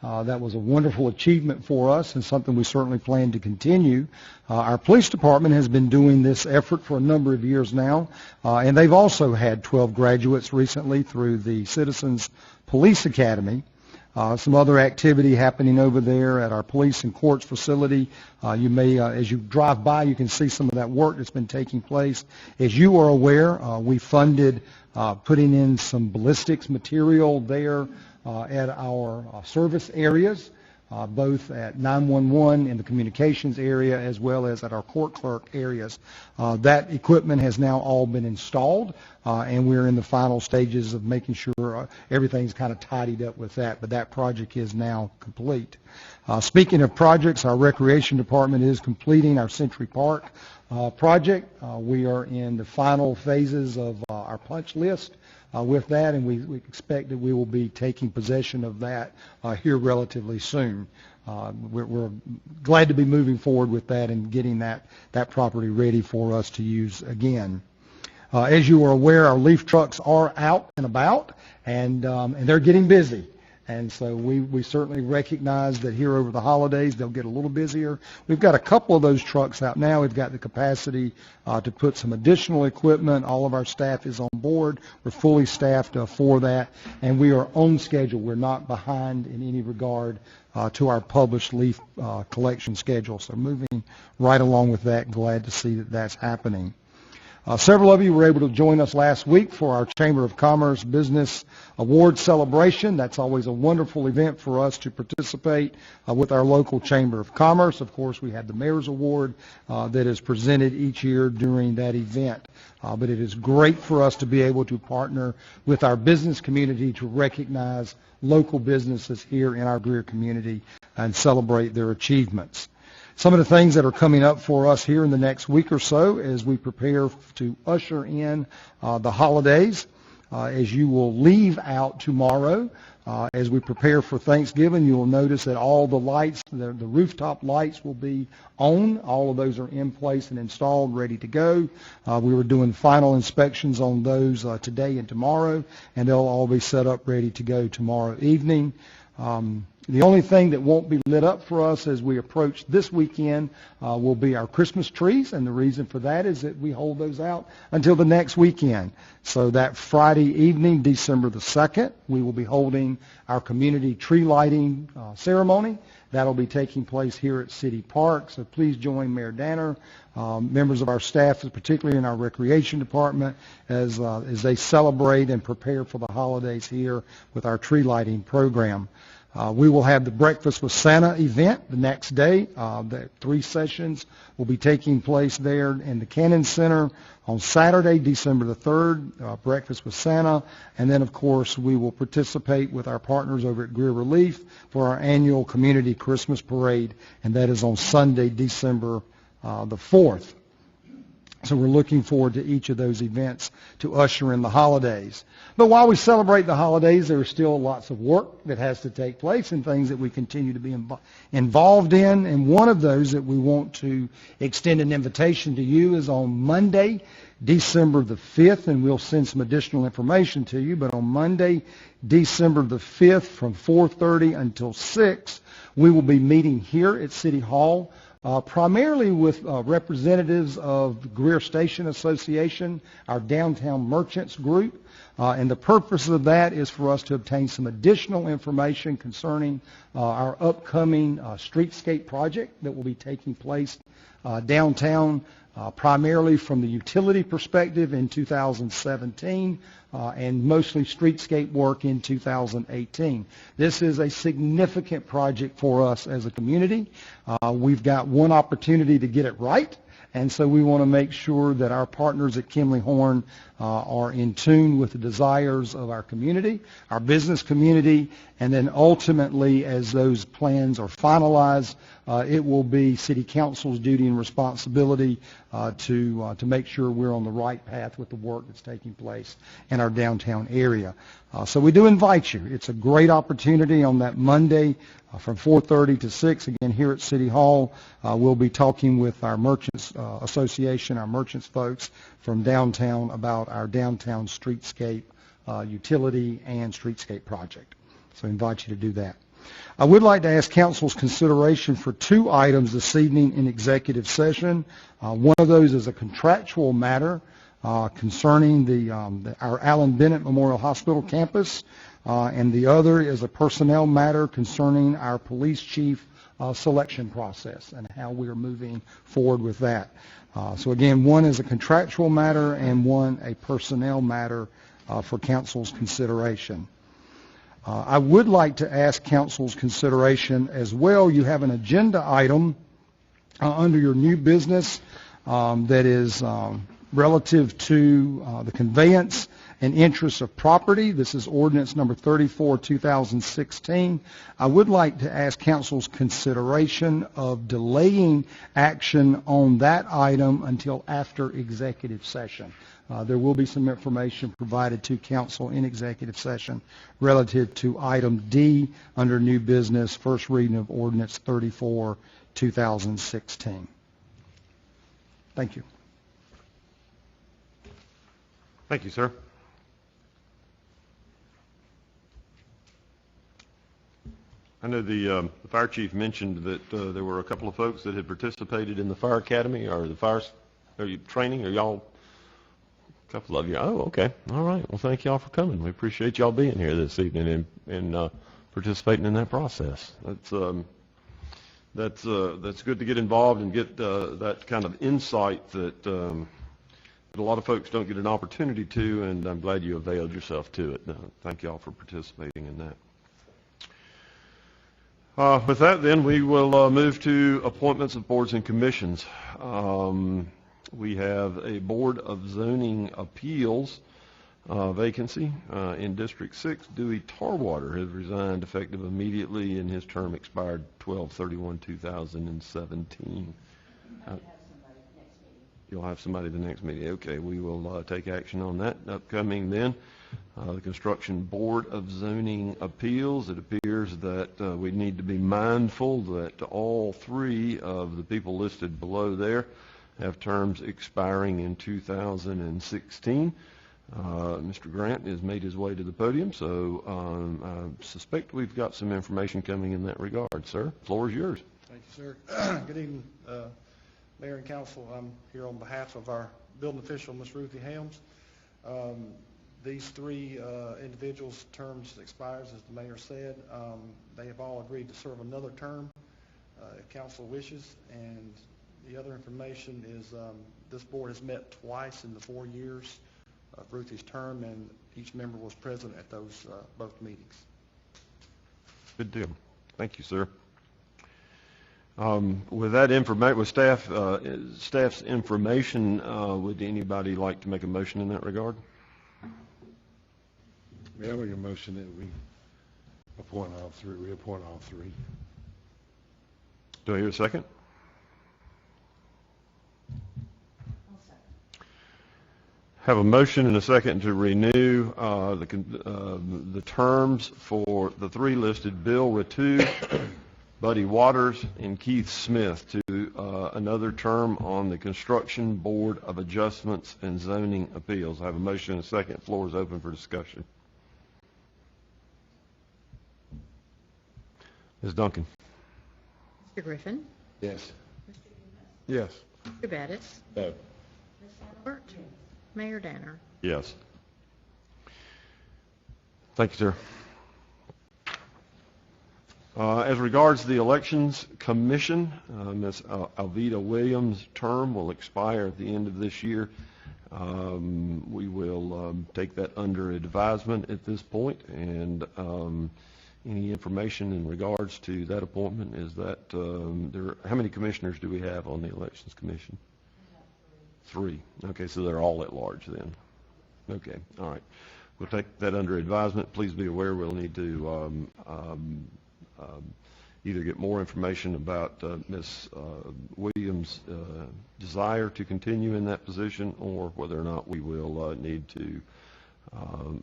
That was a wonderful achievement for us and something we certainly plan to continue. Our police department has been doing this effort for a number of years now, and they've also had 12 graduates recently through the Citizens Police Academy. Some other activity happening over there at our police and courts facility. You may, as you drive by, you can see some of that work that's been taking place. As you are aware, we funded putting in some ballistics material there at our service areas, both at 911 in the communications area as well as at our court clerk areas. That equipment has now all been installed, and we're in the final stages of making sure everything's kind of tidied up with that, but that project is now complete. Speaking of projects, our recreation department is completing our Century Park project. We are in the final phases of our punch list with that, and we expect that we will be taking possession of that here relatively soon. We're glad to be moving forward with that and getting that property ready for us to use again. As you are aware, our leaf trucks are out and about, and they're getting busy. And so we certainly recognize that here over the holidays they'll get a little busier. We've got a couple of those trucks out now. We've got the capacity to put some additional equipment. All of our staff is on board. We're fully staffed for that, and we are on schedule. We're not behind in any regard to our published leaf collection schedule. So moving right along with that, glad to see that that's happening. Several of you were able to join us last week for our Chamber of Commerce Business Award celebration. That's always a wonderful event for us to participate with our local Chamber of Commerce. Of course, we had the Mayor's Award that is presented each year during that event. But it is great for us to be able to partner with our business community to recognize local businesses here in our Greer community and celebrate their achievements. Some of the things that are coming up for us here in the next week or so as we prepare to usher in the holidays. As you will leave out tomorrow, as we prepare for Thanksgiving, you will notice that all the lights, the rooftop lights will be on. All of those are in place and installed, ready to go. We were doing final inspections on those today and tomorrow, and they'll all be set up ready to go tomorrow evening. The only thing that won't be lit up for us as we approach this weekend will be our Christmas trees, and the reason for that is that we hold those out until the next weekend. So that Friday evening, December the 2nd, we will be holding our community tree lighting ceremony. That'll be taking place here at City Park, so please join Mayor Danner, members of our staff, particularly in our recreation department, as they celebrate and prepare for the holidays here with our tree lighting program. We will have the Breakfast with Santa event the next day. The 3 sessions will be taking place there in the Cannon Center on Saturday, December the 3rd, Breakfast with Santa. And then, of course, we will participate with our partners over at Greer Relief for our annual Community Christmas Parade, and that is on Sunday, December the 4th. So we're looking forward to each of those events to usher in the holidays. But while we celebrate the holidays, there is still lots of work that has to take place and things that we continue to be involved in. And one of those that we want to extend an invitation to you is on Monday, December the 5th, and we'll send some additional information to you. But on Monday, December the 5th, from 4:30 until 6, we will be meeting here at City Hall. Primarily with representatives of the Greer Station Association, our downtown merchants group, and the purpose of that is for us to obtain some additional information concerning our upcoming streetscape project that will be taking place downtown, primarily from the utility perspective in 2017, and mostly streetscape work in 2018. This is a significant project for us as a community. We've got one opportunity to get it right, and so we want to make sure that our partners at Kimley Horn are in tune with the desires of our community, our business community, and then ultimately, as those plans are finalized, it will be City Council's duty and responsibility to make sure we're on the right path with the work that's taking place in our downtown area. So we do invite you. It's a great opportunity on that Monday from 4:30 to 6, again here at City Hall. We'll be talking with our Merchants Association, our merchants folks from downtown about our downtown streetscape utility and streetscape project. So I invite you to do that. I would like to ask council's consideration for two items this evening in executive session. One of those is a contractual matter concerning our Allen Bennett Memorial Hospital campus, and the other is a personnel matter concerning our police chief selection process and how we are moving forward with that. So again, one is a contractual matter and one a personnel matter for council's consideration. I would like to ask council's consideration as well. You have an agenda item under your new business that is relative to the conveyance and interest of property. This is ordinance number 34, 2016. I would like to ask council's consideration of delaying action on that item until after executive session. There will be some information provided to council in executive session relative to item D under new business, first reading of ordinance 34, 2016. Thank you. Thank you, sir. I know the fire chief mentioned that there were a couple of folks that had participated in the fire academy or the fire training. Are y'all? A couple of you. Oh, okay. All right. Well, thank y'all for coming. We appreciate y'all being here this evening and participating in that process. That's good to get involved and get that kind of insight that a lot of folks don't get an opportunity to, and I'm glad you availed yourself to it. Thank y'all for participating in that. With that, then, we will move to appointments of boards and commissions. We have a Board of Zoning Appeals vacancy in District 6. Dewey Tarwater has resigned effective immediately, and his term expired 12/31/2017. You'll have somebody at the next meeting. Okay, we will take action on that. Upcoming then, the Construction Board of Zoning Appeals. It appears that we need to be mindful that all three of the people listed below there have terms expiring in 2016. Mr. Grant has made his way to the podium, so I suspect we've got some information coming in that regard. Sir, the floor is yours. Thank you, sir. Good evening, Mayor and Council. I'm here on behalf of our building official, Ms. Ruthie Helms. These three individuals' terms expires, as the mayor said. They have all agreed to serve another term if council wishes, and the other information is this board has met twice in the 4 years of Ruthie's term, and each member was present at those both meetings. Good deal. Thank you, sir. With that information, with staff's information, would anybody like to make a motion in that regard? Yeah, I make a motion that we appoint all three. We appoint all three. Do I hear a second? Have a motion and a second to renew the terms for the three listed: Bill Ratu, Buddy Waters, and Keith Smith, to another term on the Construction Board of Adjustments and Zoning Appeals. I have a motion and a second. Floor is open for discussion. Ms. Duncan. Mr. Griffin? Yes. Yes. Mr. Bettis? No. Ms. Albert? Mayor Danner? Yes. Thank you, sir. As regards the Elections Commission, Ms. Alveda Williams' term will expire at the end of this year. We will take that under advisement at this point, and any information in regards to that appointment is that how many commissioners do we have on the Elections Commission? Three. Okay, so they're all at large then. Okay, all right. We'll take that under advisement. Please be aware we'll need to either get more information about Ms. Williams' desire to continue in that position, or whether or not we will need to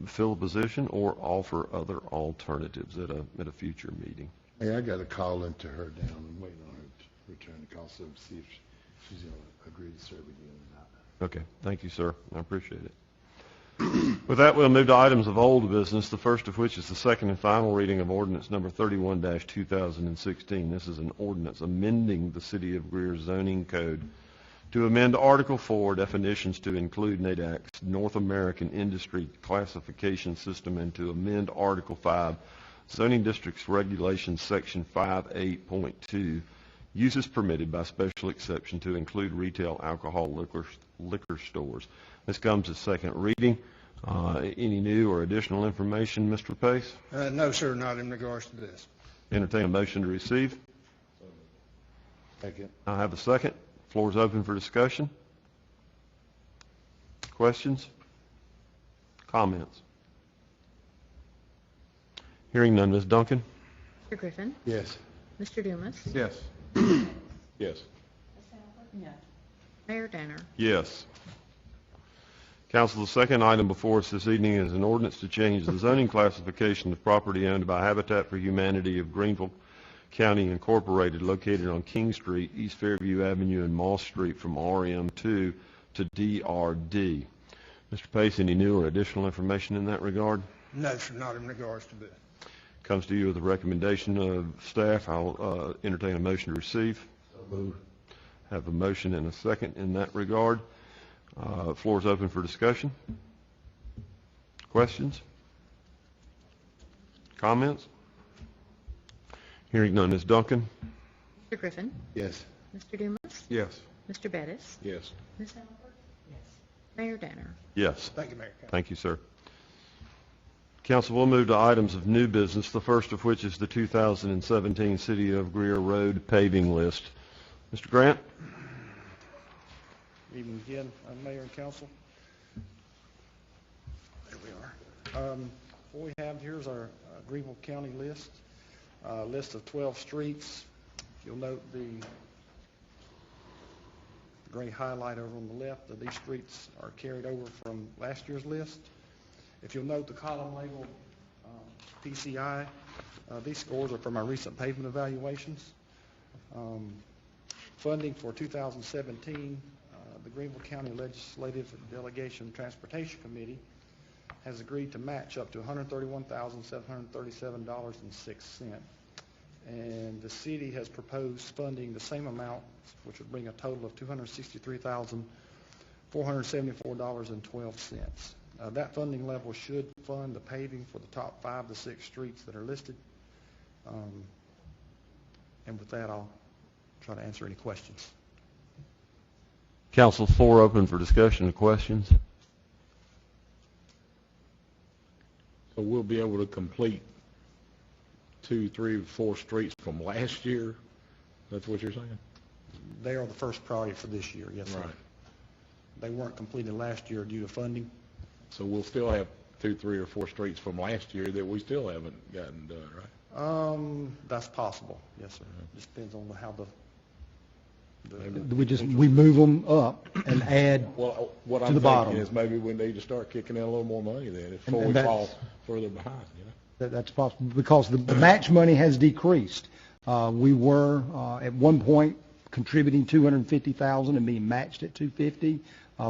fill a position or offer other alternatives at a future meeting. Hey, I got a call into her down. I'm waiting on her to return the call, so see if she's going to agree to serve again or not. Okay, thank you, sir. I appreciate it. With that, we'll move to items of old business, the first of which is the second and final reading of ordinance number 31-2016. This is an ordinance amending the City of Greer zoning code to amend Article 4 definitions to include NADAC's North American Industry Classification System and to amend Article 5 zoning districts regulations section 5.8.2 uses permitted by special exception to include retail alcohol liquor stores. This comes as second reading. Any new or additional information, Mr. Pace? No, sir, not in regards to this. Entertain a motion to receive. Second. I have a second. Floor is open for discussion. Questions? Comments? Hearing none, Ms. Duncan? Mr. Griffin? Yes. Mr. Dumas? Yes. Yes. Mayor Danner? Yes. Council, the second item before us this evening is an ordinance to change the zoning classification of property owned by Habitat for Humanity of Greenville County Incorporated, located on King Street, East Fairview Avenue, and Moss Street from RM2 to DRD. Mr. Pace, any new or additional information in that regard? No, sir, not in regards to this. Comes to you with a recommendation of staff. I'll entertain a motion to receive. So moved. Have a motion and a second in that regard. Floor is open for discussion. Questions? Comments? Hearing none. Ms. Duncan? Mr. Griffin? Yes. Mr. Dumas? Yes. Mr. Bettis? Yes. Ms. Albert? Yes. Mayor Danner? Yes. Thank you, Mayor. Thank you, sir. Council, we'll move to items of new business, the first of which is the 2017 City of Greer Road paving list. Mr. Grant? Evening again, Mayor and Council. There we are. What we have here is our Greenville County list, list of 12 streets. You'll note the gray highlight over on the left of these streets are carried over from last year's list. If you'll note the column labeled PCI, these scores are from our recent pavement evaluations. Funding for 2017, the Greenville County Legislative Delegation Transportation Committee has agreed to match up to $131,737.06. And the city has proposed funding the same amount, which would bring a total of $263,474.12. That funding level should fund the paving for the top 5 to 6 streets that are listed. And with that, I'll try to answer any questions. Council, floor open for discussion and questions. So we'll be able to complete 2, 3, 4 streets from last year? That's what you're saying? They are the first priority for this year, yes, sir. Right. They weren't completed last year due to funding. So we'll still have 2, 3, or 4 streets from last year that we still haven't gotten done, right? That's possible, yes, sir. Just depends on how the We move them up and add Well, what to I'm the bottom. thinking is maybe we need to start kicking in a little more money then before And we that's- fall further behind, you know? That's possible, because the match money has decreased. We were, at one point, contributing $250,000 and being matched at $250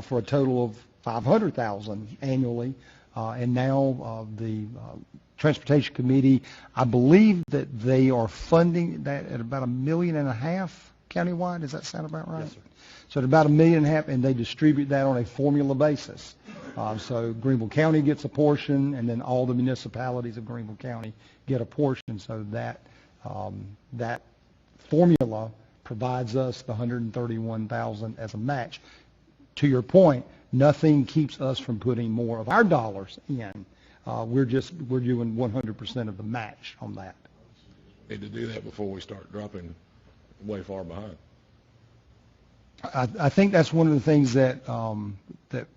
for a total of $500,000 annually. And now the Transportation Committee, I believe that they are funding that at about $1.5 million countywide. Does that sound about right? Yes, sir. So at about $1.5 million, and they distribute that on a formula basis. So Greenville County gets a portion, and then all the municipalities of Greenville County get a portion. So that that formula provides us the $131,000 as a match. To your point, nothing keeps us from putting more of our dollars in. We're doing 100% of the match on that. Need to do that before we start dropping way far behind. I think that's one of the things that that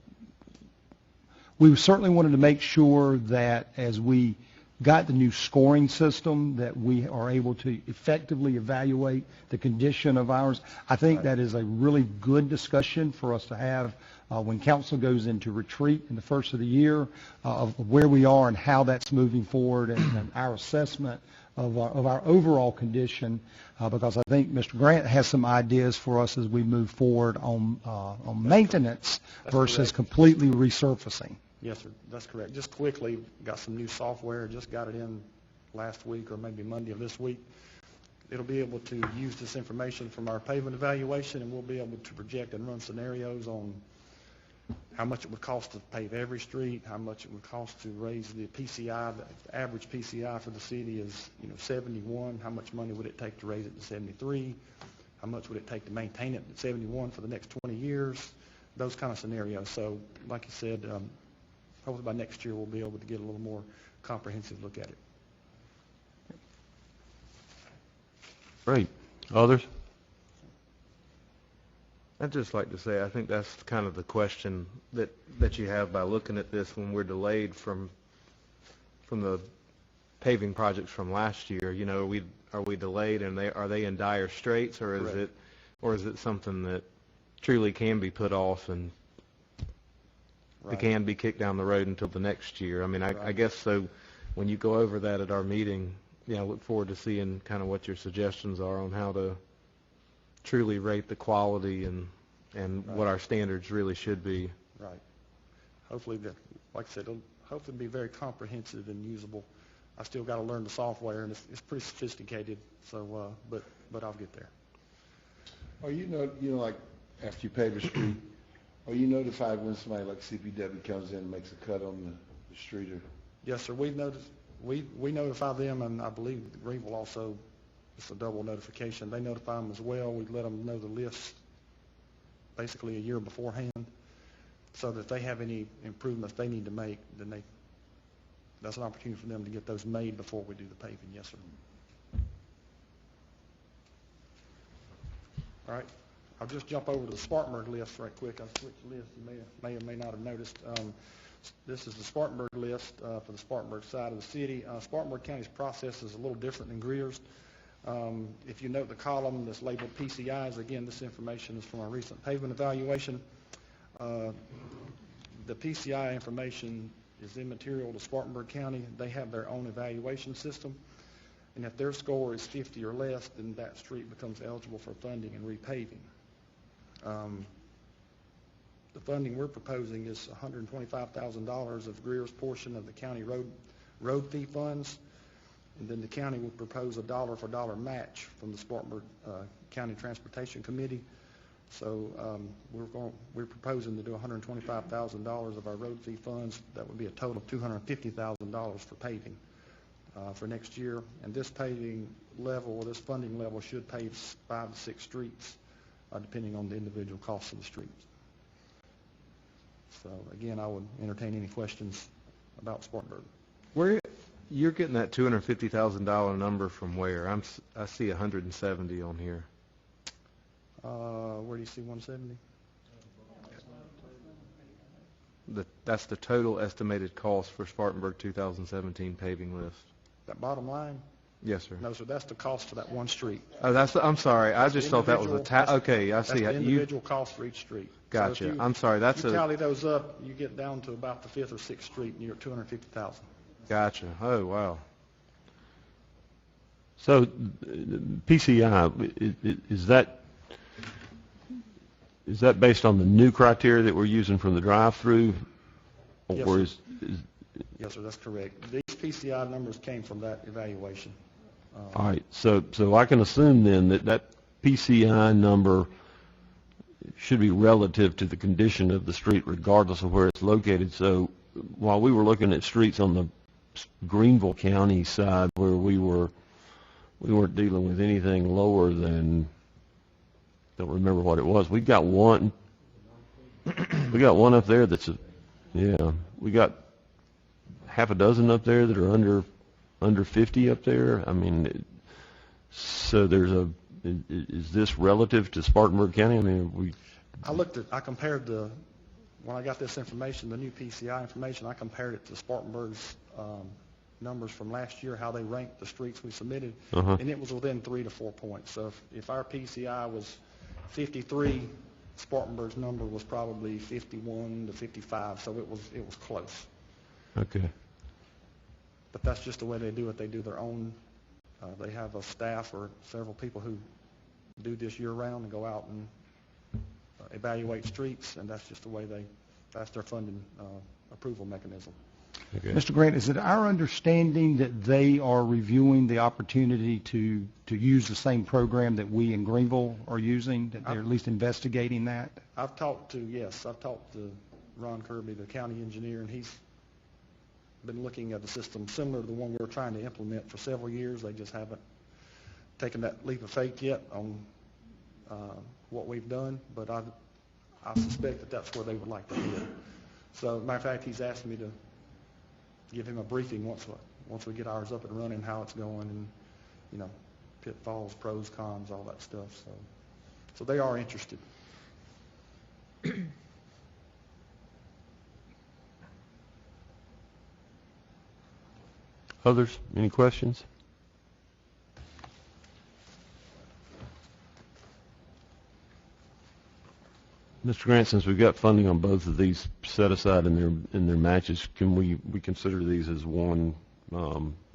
we certainly wanted to make sure that as we got the new scoring system that we are able to effectively evaluate the condition of ours. I think that is a really good discussion for us to have when council goes into retreat in the first of the year of where we are and how that's moving forward and our assessment of our overall condition, because I think Mr. Grant has some ideas for us as we move forward on maintenance versus completely resurfacing. Yes, sir, that's correct. Just quickly, got some new software, just got it in last week or maybe Monday of this week. It'll be able to use this information from our pavement evaluation, and we'll be able to project and run scenarios on how much it would cost to pave every street, how much it would cost to raise the PCI. The average PCI for the city is 71. How much money would it take to raise it to 73? How much would it take to maintain it at 71 for the next 20 years? Those kind of scenarios. So, like you said, hopefully by next year we'll be able to get a little more comprehensive look at it. Great. Others? I'd just like to say, I think that's kind of the question that you have by looking at this when we're delayed from the paving projects from last year. Are we delayed, and are they in dire straits, or is it something that truly can be put off and it can be kicked down the road until the next year? I mean, I guess so. When you go over that at our meeting, I look forward to seeing kind of what your suggestions are on how to truly rate the quality and what our standards really should be. Right. Hopefully, like I said, it'll hopefully be very comprehensive and usable. I still got to learn the software, and it's pretty sophisticated. So, but I'll get there. Are you like after you pave a street, are you notified when somebody like CPW comes in and makes a cut on the street? Or? Yes, sir. We notify them, and I believe Greer will also. It's a double notification. They notify them as well. We let them know the list basically a year beforehand, so that if they have any improvements they need to make, then that's an opportunity for them to get those made before we do the paving. Yes, sir. All right. I'll just jump over to the Spartanburg list right quick. I'll switch lists. You may or may not have noticed. This is the Spartanburg list for the Spartanburg side of the city. Spartanburg County's process is a little different than Greer's. If you note the column that's labeled PCIs, again, this information is from our recent pavement evaluation. The PCI information is immaterial to Spartanburg County. They have their own evaluation system, and if their score is 50 or less, then that street becomes eligible for funding and repaving. The funding we're proposing is $125,000 of Greer's portion of the county road fee funds, and then the county will propose a dollar-for-dollar match from the Spartanburg County Transportation Committee. So we're proposing to do $125,000 of our road fee funds. That would be a total of $250,000 for paving for next year. And this paving level, or this funding level, should pave 5 to 6 streets, depending on the individual costs of the streets. So again, I would entertain any questions about Spartanburg. Where you're getting that $250,000 number from where? I see 170 on here. Where do you see 170? That's the total estimated cost for Spartanburg 2017 paving list. That bottom line? Yes, sir. No, sir. That's the cost for that one street. Oh, I'm sorry. I just thought that was okay, I see. That's the individual cost for each street. Gotcha. So I'm sorry. If you tally those up, you get down to about the 5th or 6th street, and you're at $250,000. Gotcha. Oh, wow. So PCI, is that based on the new criteria that we're using from the drive-through? Yes, yes, sir, that's correct. These PCI numbers came from that evaluation. All right, so I can assume then that PCI number should be relative to the condition of the street regardless of where it's located. So while we were looking at streets on the Greenville County side where we weren't dealing with anything lower than, don't remember what it was. We got one up there that's we got half a dozen up there that are under 50 up there. I mean, so is this relative to Spartanburg County? I mean, I compared when I got this information, the new PCI information, I compared it to Spartanburg's numbers from last year, how they ranked the streets we submitted, and it was within 3 to 4 points. So if our PCI was 53, Spartanburg's number was probably 51 to 55, so it was close. Okay. But that's just the way they do it. They do their own. They have a staff or several people who do this year-round and go out and evaluate streets, and that's just the way that's their funding approval mechanism. Okay. Mr. Grant, is it our understanding that they are reviewing the opportunity to use the same program that we in Greenville are using, that they're at least investigating that? I've talked to Ron Kirby, the county engineer, and he's been looking at a system similar to the one we're trying to implement for several years. They just haven't taken that leap of faith yet on what we've done, but I suspect that that's where they would like to do it. So, matter of fact, he's asked me to give him a briefing once we get ours up and running, how it's going, and, you know, pitfalls, pros, cons, all that stuff. So they are interested. Others? Any questions? Mr. Grant, since we've got funding on both of these set aside in their matches, can we consider these as one?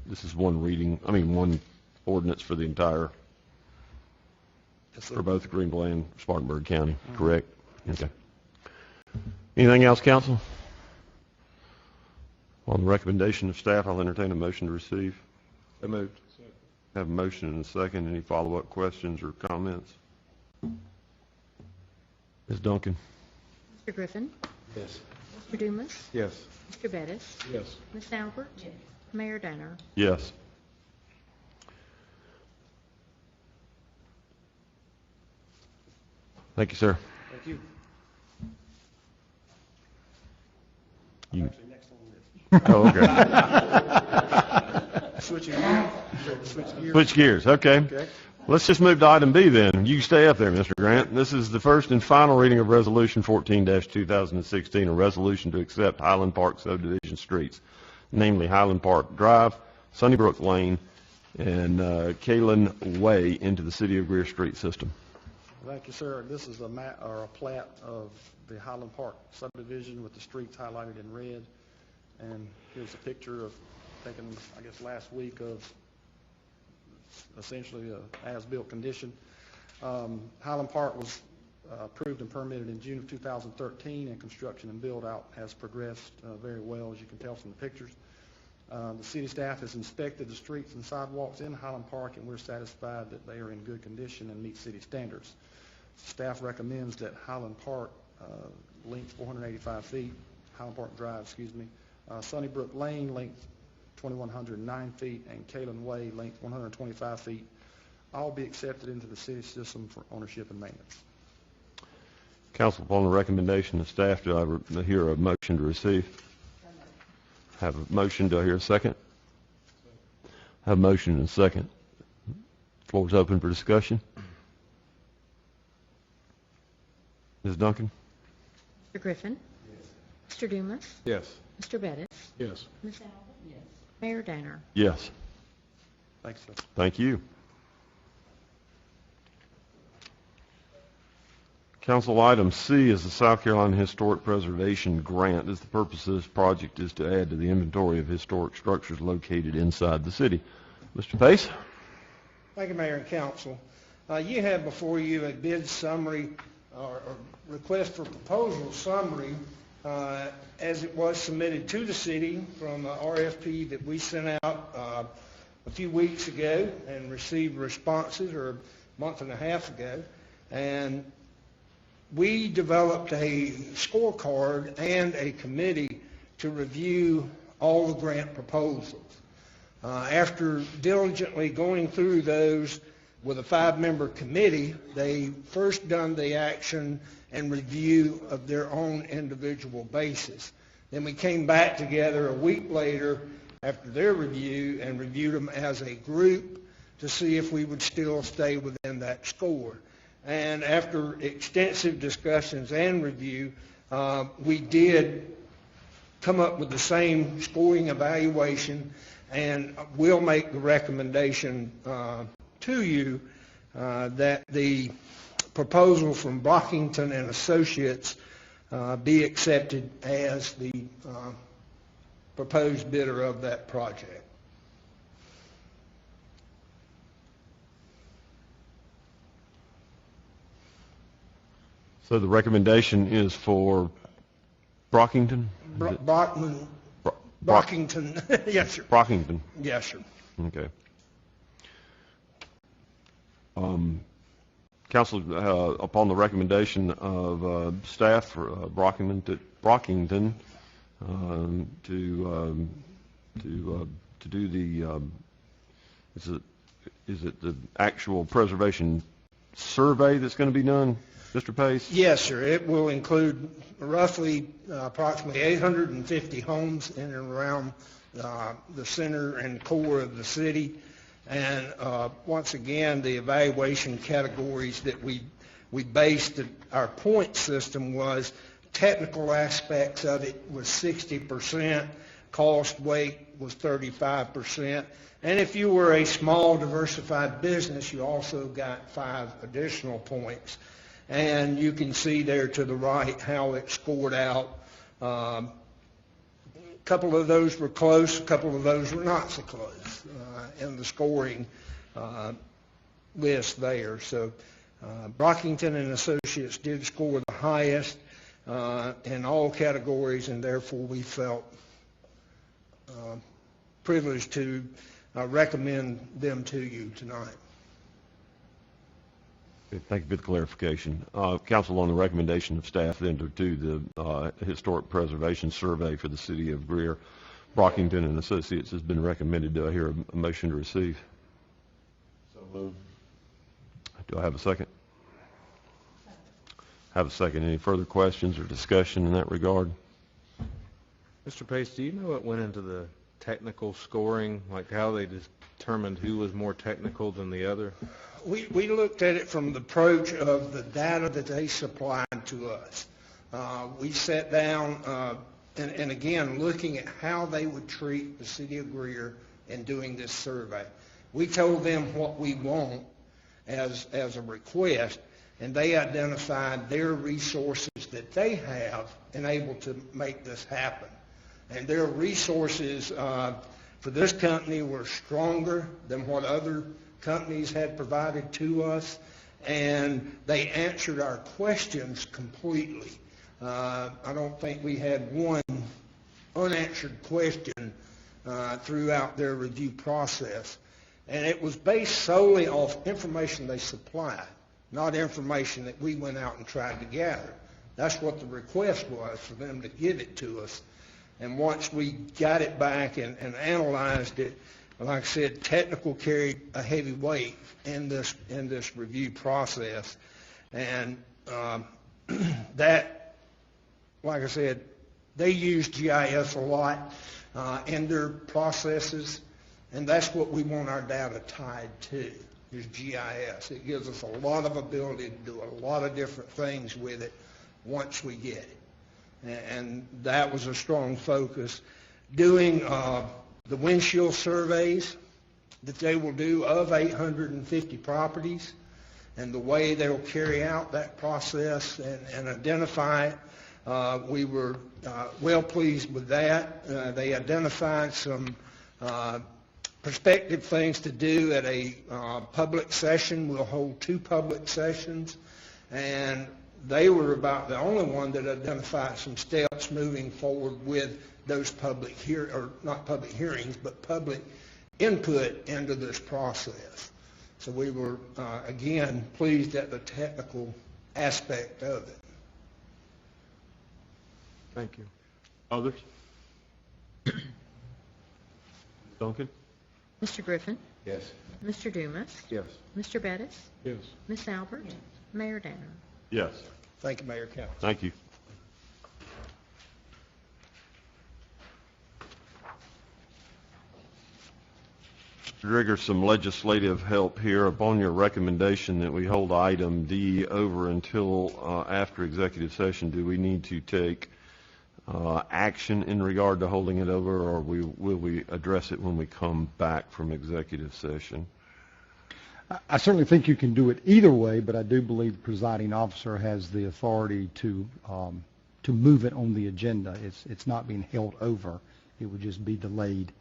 This is one reading. I mean, one ordinance for the entire, for both Greenville and Spartanburg County. Correct? Okay. Anything else, council? On the recommendation of staff, I'll entertain a motion to receive. So moved. Have a motion and a second. Any follow-up questions or comments? Ms. Duncan? Mr. Griffin? Yes. Mr. Dumas? Yes. Mr. Bettis? Yes. Ms. Albert? Mayor Danner? Yes. Thank you, sir. Thank you. You- Actually, next on the list. Oh, okay. Switching gears. Switch gears. Switch gears. Okay. Okay. Let's just move to item B then. You stay up there, Mr. Grant. This is the first and final reading of Resolution 14-2016, a resolution to accept Highland Park subdivision streets, namely Highland Park Drive, Sunnybrook Lane, and Kalen Way into the City of Greer street system. Thank you, sir. This is a plat of the Highland Park subdivision with the streets highlighted in red. And here's a picture of taken, I guess, last week of essentially a as-built condition. Highland Park was approved and permitted in June of 2013, and construction and build-out has progressed very well, as you can tell from the pictures. The city staff has inspected the streets and sidewalks in Highland Park, and we're satisfied that they are in good condition and meet city standards. Staff recommends that Highland Park, length 485 feet, Highland Park Drive, Sunnybrook Lane, length 2,109 feet, and Kalen Way, length 125 feet, all be accepted into the city system for ownership and maintenance. Council, upon the recommendation of staff, do I hear a motion to receive? Have a motion. Do I hear a second? Have a motion and a second. Floor is open for discussion. Ms. Duncan? Mr. Griffin? Yes. Mr. Dumas? Yes. Mr. Bettis? Yes. Ms. Albert? Yes. Mayor Danner? Yes. Thanks, sir. Thank you. Council item C is the South Carolina Historic Preservation Grant. The purpose of this project is to add to the inventory of historic structures located inside the city. Mr. Pace? Thank you, Mayor and Council. You have before you a bid summary or request for proposal summary as it was submitted to the city from the RFP that we sent out a few weeks ago and received responses, or a month and a half ago. And we developed a scorecard and a committee to review all the grant proposals. After diligently going through those with a 5-member committee, they first done the action and review of their own individual basis. Then we came back together a week later after their review and reviewed them as a group to see if we would still stay within that score. And after extensive discussions and review, we did come up with the same scoring evaluation, and we'll make the recommendation to you that the proposal from Brockington and Associates be accepted as the proposed bidder of that project. So the recommendation is for Brockington? Is it- Brockman, Bro- Brockington, yes, sir. Brockington, Yes, sir. okay. Council, upon the recommendation of staff for Brockington to do the, is it the actual preservation survey that's going to be done, Mr. Pace? Yes, sir. It will include roughly approximately 850 homes in and around the center and core of the city. And once again, the evaluation categories that we based our point system was technical aspects of it was 60%, cost weight was 35%. And if you were a small diversified business, you also got 5 additional points. And you can see there to the right how it scored out. A couple of those were close, a couple of those were not so close in the scoring list there. So Brockington and Associates did score the highest in all categories, and therefore we felt privileged to recommend them to you tonight. Thank you for the clarification. Council, on the recommendation of staff then to do the historic preservation survey for the city of Greer, Brockington and Associates has been recommended. Do I hear a motion to receive? So moved. Do I have a second? Have a second. Any further questions or discussion in that regard? Mr. Pace, do you know what went into the technical scoring, like how they determined who was more technical than the other? We looked at it from the approach of the data that they supplied to us. We sat down and again, looking at how they would treat the city of Greer in doing this survey. We told them what we want as a request, and they identified their resources that they have and able to make this happen. And their resources for this company were stronger than what other companies had provided to us, and they answered our questions completely. I don't think we had one unanswered question throughout their review process. And it was based solely off information they supplied, not information that we went out and tried to gather. That's what the request was, for them to give it to us. And once we got it back and analyzed it, like I said, technical carried a heavy weight in this review process. And that, like I said, they use GIS a lot in their processes, and that's what we want our data tied to, is GIS. It gives us a lot of ability to do a lot of different things with it once we get it. And that was a strong focus. Doing the windshield surveys that they will do of 850 properties, and the way they'll carry out that process and identify it. We were well pleased with that. They identified some prospective things to do at a public session. We'll hold 2 public sessions, and they were about the only one that identified some steps moving forward with those not public hearings, but public input into this process. So we were, again, pleased at the technical aspect of it. Thank you. Others? Duncan? Mr. Griffin, Yes. Mr. Dumas, Yes. Mr. Bettis, Yes. Miss Albert, Mayor Danner. Yes. Thank you, Mayor Council. Thank you. Mr. Drigger, some legislative help here. Upon your recommendation that we hold item D over until after executive session, do we need to take action in regard to holding it over, or will we address it when we come back from executive session? I certainly think you can do it either way, but I do believe the presiding officer has the authority to move it on the agenda. It's not being held over. It would just be delayed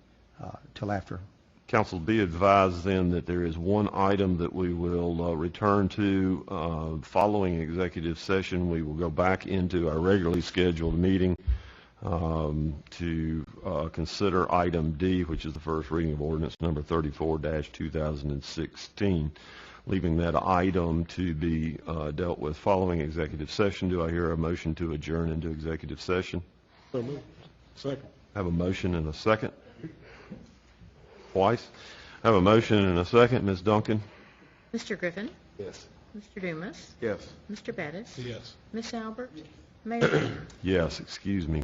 till after. Council, be advised then that there is one item that we will return to following executive session. We will go back into our regularly scheduled meeting to consider item D, which is the first reading of ordinance number 34-2016, leaving that item to be dealt with following executive session. Do I hear a motion to adjourn into executive session? So moved. Second. Have a motion and a second. Twice. Have a motion and a second. Ms. Duncan? Mr. Griffin, Yes. Mr. Dumas, Yes. Mr. Bettis, Yes. Miss Albert, Mayor Danner. Yes, excuse me.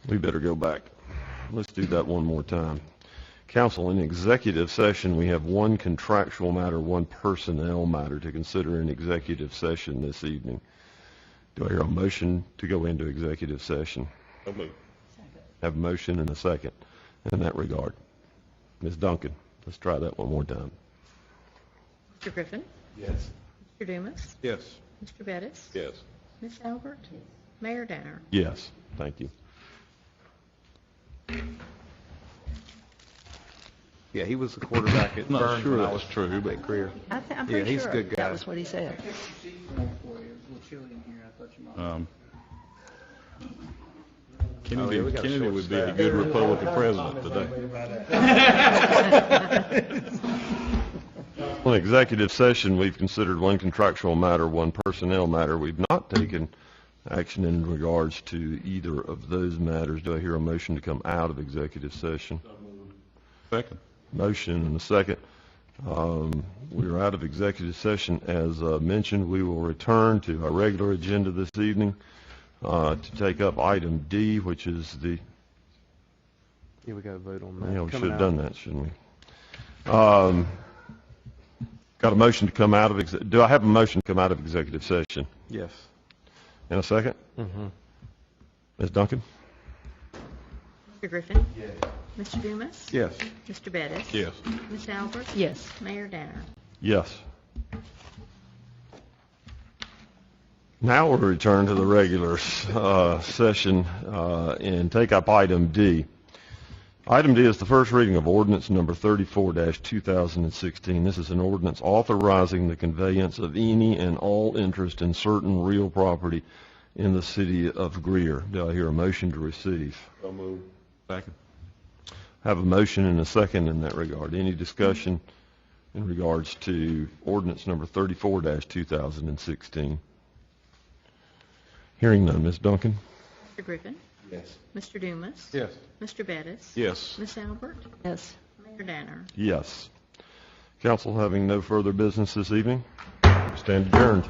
We better go back. Let's do that one more time. Council, in executive session, we have one contractual matter, one personnel matter to consider in executive session this evening. Do I hear a motion to go into executive session? So moved. Have a motion and a second in that regard. Ms. Duncan, let's try that one more time. Mr. Griffin, Yes. Mr. Dumas, Yes. Mr. Bettis, Yes. Miss Albert, Mayor Danner. Yes, thank you. Yeah, he was the quarterback at Not Burns sure when that I was true, but at Greer. I'm Yeah, pretty he's a sure good guy. that was what he said. Kennedy, we got a Kennedy short would be a staff. good Republican president today. On executive session, we've considered one contractual matter, one personnel matter. We've not taken action in regards to either of those matters. Do I hear a motion to come out of executive session? Second. Motion and a second. We are out of executive session. As mentioned, we will return to our regular agenda this evening to take up item D, which is the... Yeah, we got to vote on that. Yeah, we should Coming have out. done that, shouldn't we? Got a motion to come out of, do I have a motion to come out of executive session? Yes. In a second? Mm-hmm. Ms. Duncan? Mr. Griffin, Mr. Dumas, Yes. Mr. Bettis, Yes. Miss Albert, yes, Mayor Danner. Yes. Now we'll return to the regular session and take up item D. Item D is the first reading of ordinance number 34-2016. This is an ordinance authorizing the conveyance of any and all interest in certain real property in the city of Greer. Do I hear a motion to receive? So moved. Second. Have a motion and a second in that regard. Any discussion in regards to ordinance number 34-2016? Hearing none. Ms. Duncan? Mr. Griffin, Yes. Mr. Dumas, Yes. Mr. Bettis, Yes. Miss Albert, yes, Mayor Danner. Yes. Council having no further business this evening, stand adjourned.